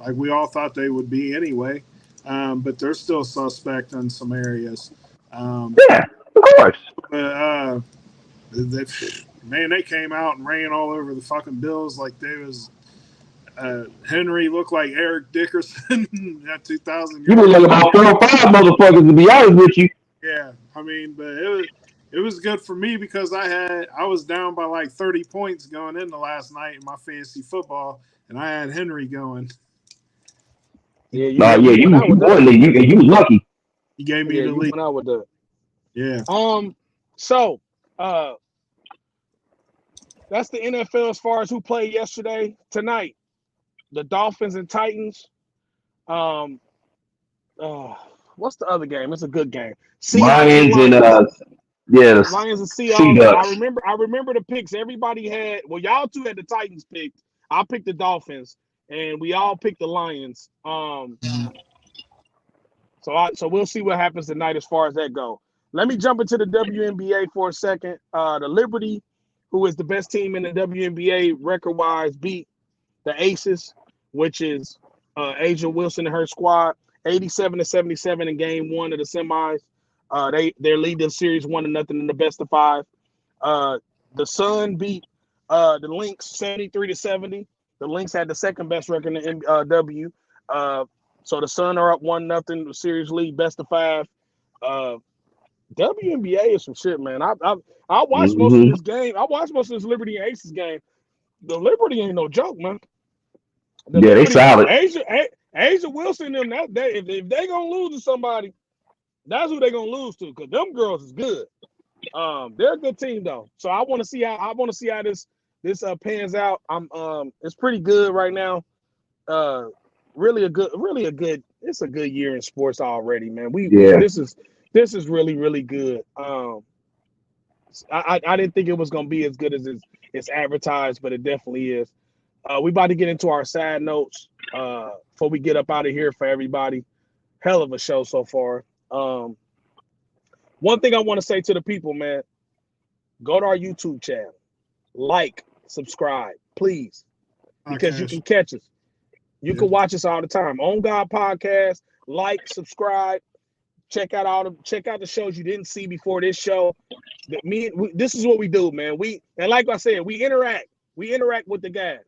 like we all thought they would be anyway. But they're still suspect in some areas. Um, Yeah, of course. but they, man, they came out and ran all over the fucking Bills like they was Henry looked like Eric Dickerson at 2,000 You look yards. like about 4 or 5 motherfuckers to be honest with you. Yeah, I mean, but it was good for me because I was down by like 30 points going into last night in my fantasy football, and I had Henry going. Yeah, Yeah, you went out you with that. won. You was lucky. He gave me Yeah, the you lead. went out with that. Yeah, So uh that's the NFL as far as who played yesterday. Tonight, the Dolphins and Titans. Um uh, what's the other game? It's a good game. Seahawks and Lions and Lions. yeah, Lions and Sea Seahawks. I Ducks. remember. I remember the picks. Everybody had. Well, y'all two had the Titans picked. I picked the Dolphins, and we all picked the Lions. So we'll see what happens tonight as far as that go. Let me jump into the WNBA for a second. The Liberty, who is the best team in the WNBA record-wise, beat the Aces, which is Asia Wilson and her squad, 87-77 in game one of the semis. They lead the series 1-0 in the best of five. The Sun beat the Lynx 73-70. The Lynx had the second best record in the W. So the Sun are up 1-0. The series lead, best of five. WNBA is some shit, man. I watched most of this game. I watched most of this Liberty and Aces game. The Liberty ain't no joke, man. The Yeah, they Liberty, solid. Asia Wilson, them if they gonna lose to somebody, that's who they gonna lose to. Cause them girls is good. They're a good team though. So I want to see how this pans out. It's pretty good right now. Really a good. It's a good year in sports already, man. This is really, really good. I didn't think it was gonna be as good as it's advertised, but it definitely is. We about to get into our side notes before we get up out of here for everybody. Hell of a show so far. One thing I want to say to the people, man, go to our YouTube channel, like, subscribe, please, because you can catch us. You can watch us all the time. On God Podcast, like, subscribe, check out the shows you didn't see before this show. This is what we do, man. And like I said, we interact with the guys.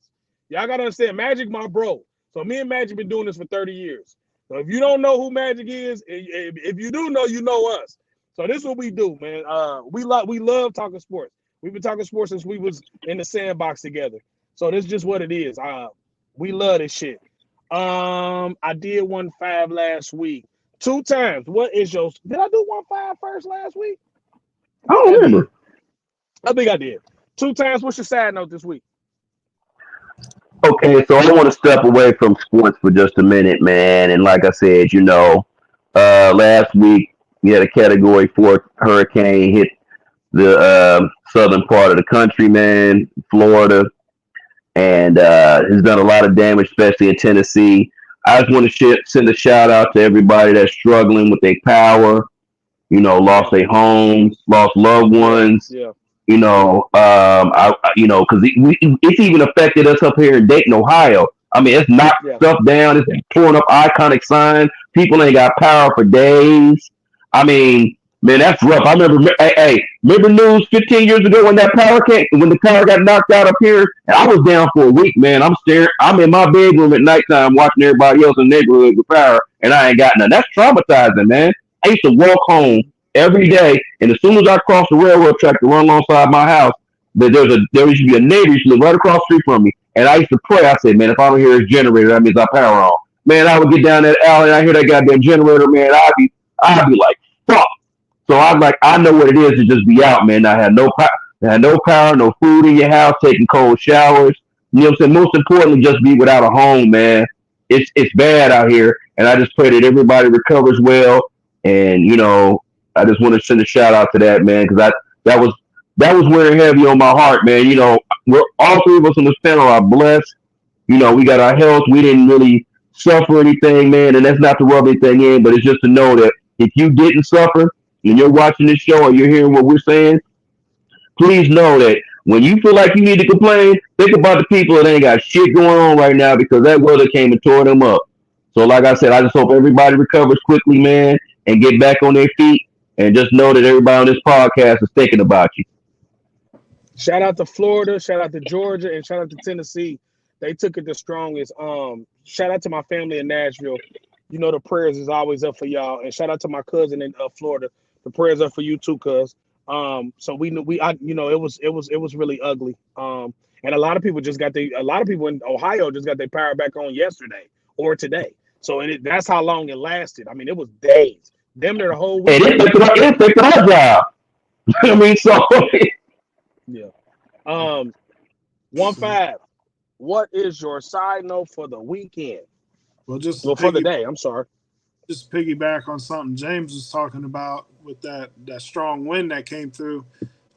Y'all gotta understand, Magic, my bro. So me and Magic been doing this for 30 years. So if you don't know who Magic is, if you do know, you know us. So this is what we do, man. We love talking sports. We've been talking sports since we was in the sandbox together. So this is just what it is. We love this shit. I did 1-5 last week. 2 times. What is yours? Did I do 1-5 first last week? I don't remember. I think I did. 2 times. What's your side note this week? Okay, so I want to step away from sports for just a minute, man. And like I said, last week we had a Category 4 hurricane hit the southern part of the country, man, Florida, and has done a lot of damage, especially in Tennessee. I just want to send a shout out to everybody that's struggling with their power, lost their homes, lost loved ones. Yeah. Because it's even affected us up here in Dayton, Ohio. I mean, it's knocked stuff down. It's torn up iconic signs. People ain't got power for days. I mean, man, that's rough. I remember news 15 years ago when the power got knocked out up here, and I was down for a week, man. I'm in my bedroom at nighttime watching everybody else in the neighborhood with power, and I ain't got none. That's traumatizing, man. I used to walk home every day, and as soon as I crossed the railroad track to run alongside my house, there used to be a neighbor who lived right across the street from me, and I used to pray. I said, man, if I don't hear his generator, that means our power on. Man, I would get down that alley, and I hear that goddamn generator, man. I'd be like, fuck. So I know what it is to just be out, man. I had no power, no food in your house, taking cold showers. You know what I'm saying? Most importantly, just be without a home, man. It's bad out here, and I just pray that everybody recovers well. And I just want to send a shout out to that, man, because that was wearing heavy on my heart, man. We're all 3 of us on this panel are blessed. We got our health. We didn't really suffer anything, man, and that's not to rub anything in, but it's just to know that if you didn't suffer and you're watching this show or you're hearing what we're saying, please know that when you feel like you need to complain, think about the people that ain't got shit going on right now because that weather came and tore them up. So like I said, I just hope everybody recovers quickly, man, and get back on their feet. And just know that everybody on this podcast is thinking about you. Shout out to Florida, shout out to Georgia, and shout out to Tennessee. They took it the strongest. Shout out to my family in Nashville. The prayers is always up for y'all. And shout out to my cousin in Florida. The prayers are for you too, cuz. So it was really ugly. And a lot of people in Ohio just got their power back on yesterday or today. So that's how long it lasted. I mean, it was days. Them there the whole week. And it affected our job. I mean, so yeah. 1-5. What is your side note for the weekend? Well, for the day. I'm sorry. Just piggyback on something James was talking about with that strong wind that came through.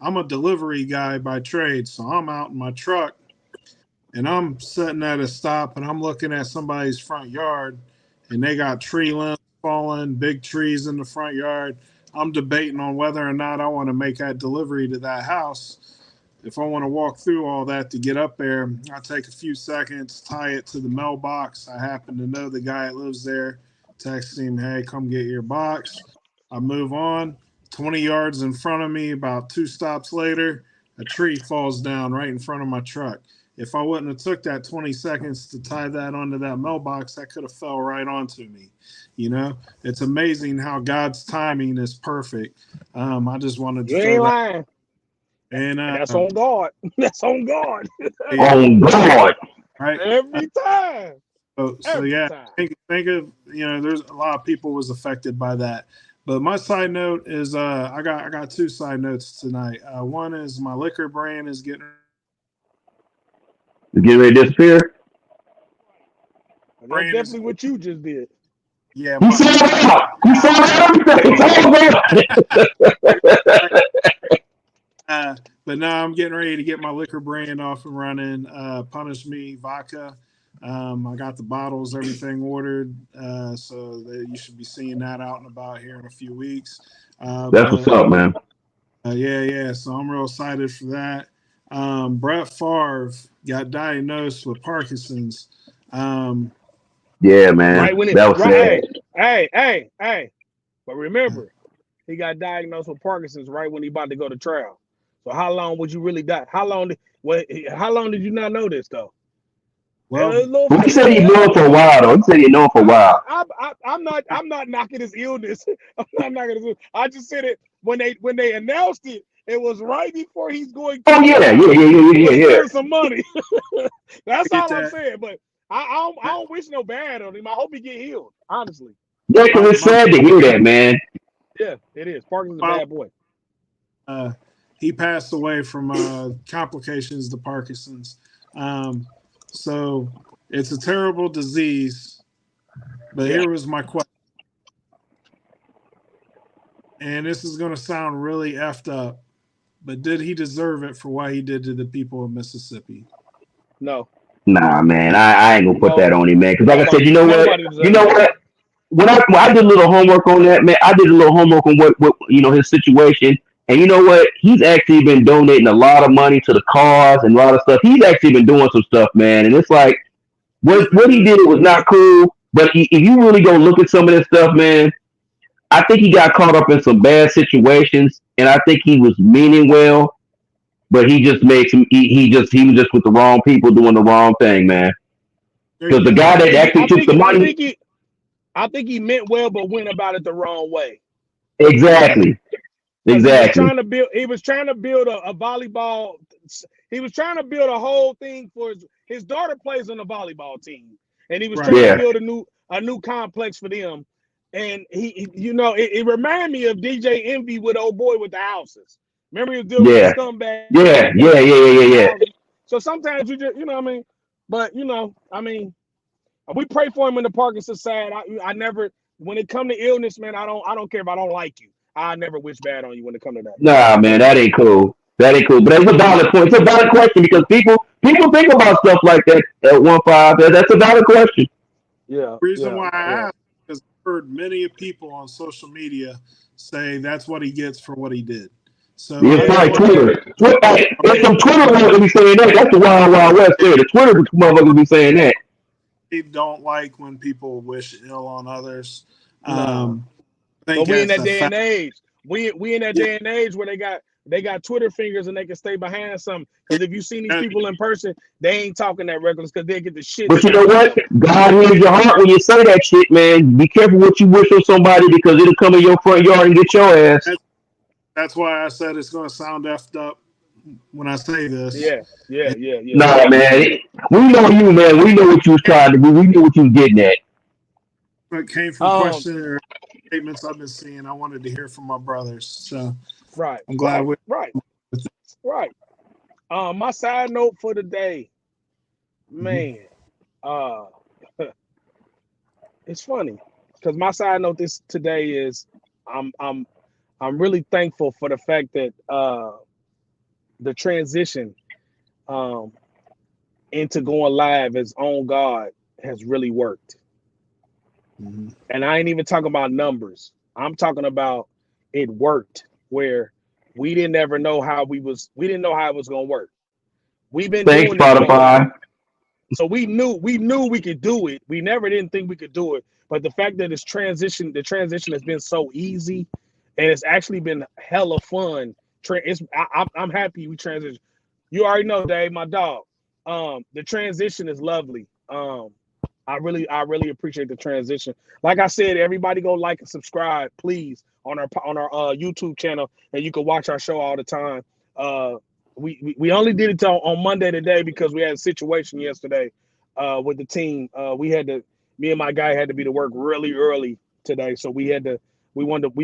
I'm a delivery guy by trade, so I'm out in my truck, and I'm sitting at a stop and I'm looking at somebody's front yard and they got tree limbs falling, big trees in the front yard. I'm debating on whether or not I want to make that delivery to that house. If I want to walk through all that to get up there, I take a few seconds, tie it to the mailbox. I happen to know the guy that lives there, text him, hey, come get your box. I move on. 20 yards in front of me, about 2 stops later, a tree falls down right in front of my truck. If I wouldn't have took that 20 seconds to tie that onto that mailbox, that could have fell right onto me. You know, it's amazing how God's timing is perfect. I just wanted to You throw ain't that. lying. And And that's on God. That's on God. yeah, On God. right. Every time. So Every yeah, time. think of there's a lot of people was affected by that. But my side note is I got two side notes tonight. One is my liquor brand is getting You get ready to disappear? And that's brand is definitely what you just did. yeah He my sold out. He sold out everything. It's all good. but now I'm getting ready to get my liquor brand off and running. Punish Me Vodka. I got the bottles, everything ordered, so that you should be seeing that out and about here in a few weeks. That's what's But up, man. yeah. So I'm real excited for that. Brett Favre got diagnosed with Parkinson's. Um, Yeah, man. Right when it That was right, sad. hey. But remember, he got diagnosed with Parkinson's right when he about to go to trial. So how long would you really die? How long did you not know this though? A well, little Well, he few said he knew him for a days. while, though. He said he knew him for a while. I'm not knocking his illness. I'm not knocking his illness. I just said it when they announced it. It was right before he's going to Oh, yeah. Yeah, trial yeah, yeah, for yeah, yeah. stealing some money. I That's get all I'm that. saying. But I don't wish no bad on him. I hope he get healed. Honestly, Yeah, because My it's my sad to hear that, man. yeah, it is. Parkinson's a father, bad boy. uh, he passed away from complications to Parkinson's. Um, so it's a terrible disease. But Yeah. here was my question, and this is going to sound really effed up. But did he deserve it for what he did to the people of Mississippi? No. Nah, man. I ain't going to put No. that on him, man. Because, like I said, Nobody. you know what? Nobody You deserves know that. what? When I did a little homework on that, man, I did a little homework on what his situation, and you know what? He's actually been donating a lot of money to the cause and a lot of stuff. He's actually been doing some stuff, man, and it's like He's been what he doing. did was not cool. But if you really go look at some of this stuff, man, I think he got caught up in some bad situations, and I think he was meaning well, but he just made some. He was just with the wrong people doing the wrong thing, man. There Because you the go. guy that actually took the money, I think he meant well, but went about it the wrong way. exactly, Because he was exactly, trying to build. He was trying to build a volleyball. He was trying to build a whole thing for his daughter plays on the volleyball team, and he was Right. trying to yeah, build a new complex for them. And it reminded me of DJ Envy with old boy with the houses. Remember he was dealing with the yeah, scumbag yeah, with yeah, yeah, yeah, yeah, the yeah. houses. So sometimes you just what I mean. But we pray for him in the Parkinson's side. I never when it come to illness, man. I don't care if I don't like you. I never wish bad on you when it come to that. Nah, man, that ain't cool. That ain't cool. But it's a valid point. It's a valid question because people think about stuff like that at 1-5. That's a valid question. Yeah, Reason yeah, why I yeah. asked is I've heard many people on social media say that's what he gets for what he did. So Yeah, Oh I yeah, just probably want yeah. Twitter. If some Twitter motherfuckers be saying that, that's the wild, wild west there. The Twitter motherfuckers be saying that. to don't like when people wish ill on others. Nah. Um, I But think we in that's that a day and fact. age. We in that Yeah, day and age where they got Twitter fingers and they can stay behind something. yeah, Because if you seen these that- people in person, they ain't talking that reckless because they get the shit But you know stomped out what? of them. God hears your heart when you say that shit, man. Be careful what you wish on somebody because it'll come in your front yard and get your ass. that- that's why I said it's going to sound effed up when I say this. Yeah, yeah, And yeah, yeah. Nah, man. We know you, man. We know what you was trying to do. We knew what you was getting at. it came from Um, questions or statements I've been seeing. I wanted to hear from my brothers. So right, I'm glad right, we. right, right. My side note for the day, Mhm. man. Uh, it's funny because my side note this today is I'm I'm I'm really thankful for the fact that the transition um into going live as on God has really worked. Mm-hmm. And I ain't even talking about numbers. I'm talking about it worked where we didn't know how it was gonna work. We've been Thanks, doing this for Spotify. so we knew we could do it. We never didn't think we could do it. But the fact that the transition has been so easy and it's actually been hella fun. I'm happy we transitioned. You already know, Dave, my dog. The transition is lovely. I really appreciate the transition. Like I said, everybody go like and subscribe, please, on our YouTube channel, and you can watch our show all the time. Uh, we only did it on Monday today because we had a situation yesterday with the team. Me and my guy had to be to work really early today, so we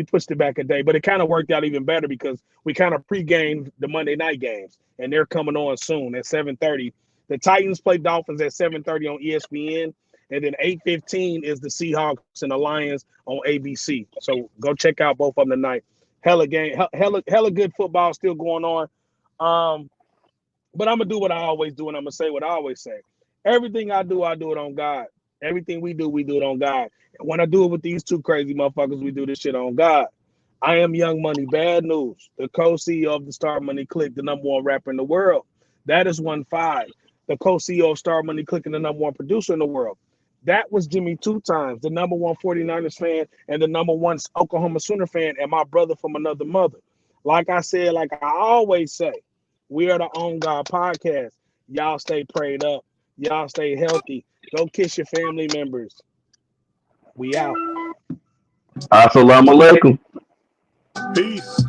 pushed it back a day, but it kind of worked out even better because we kind of pre-gamed the Monday night games, and they're coming on soon at 7:30. The Titans play Dolphins at 7:30 on ESPN, and then 8:15 is the Seahawks and the Lions on ABC. So go check out both of them tonight. Hella game, hella good football still going on. Um, but I'm gonna do what I always do, and I'm gonna say what I always say. Everything I do it on God. Everything we do it on God. And when I do it with these two crazy motherfuckers, we do this shit on God. I am Young Money, bad news, the co-CEO of the Star Money Click, the number one rapper in the world. That is 1-5. The co-CEO of Star Money Click and the number one producer in the world. That was Jimmy two times, the number one 49ers fan and the number one Oklahoma Sooner fan, and my brother from another mother. Like I said, like I always say, we are the On God podcast. Y'all stay prayed up. Y'all stay healthy. Go kiss your family members. We out. Assalamu alaikum. Peace.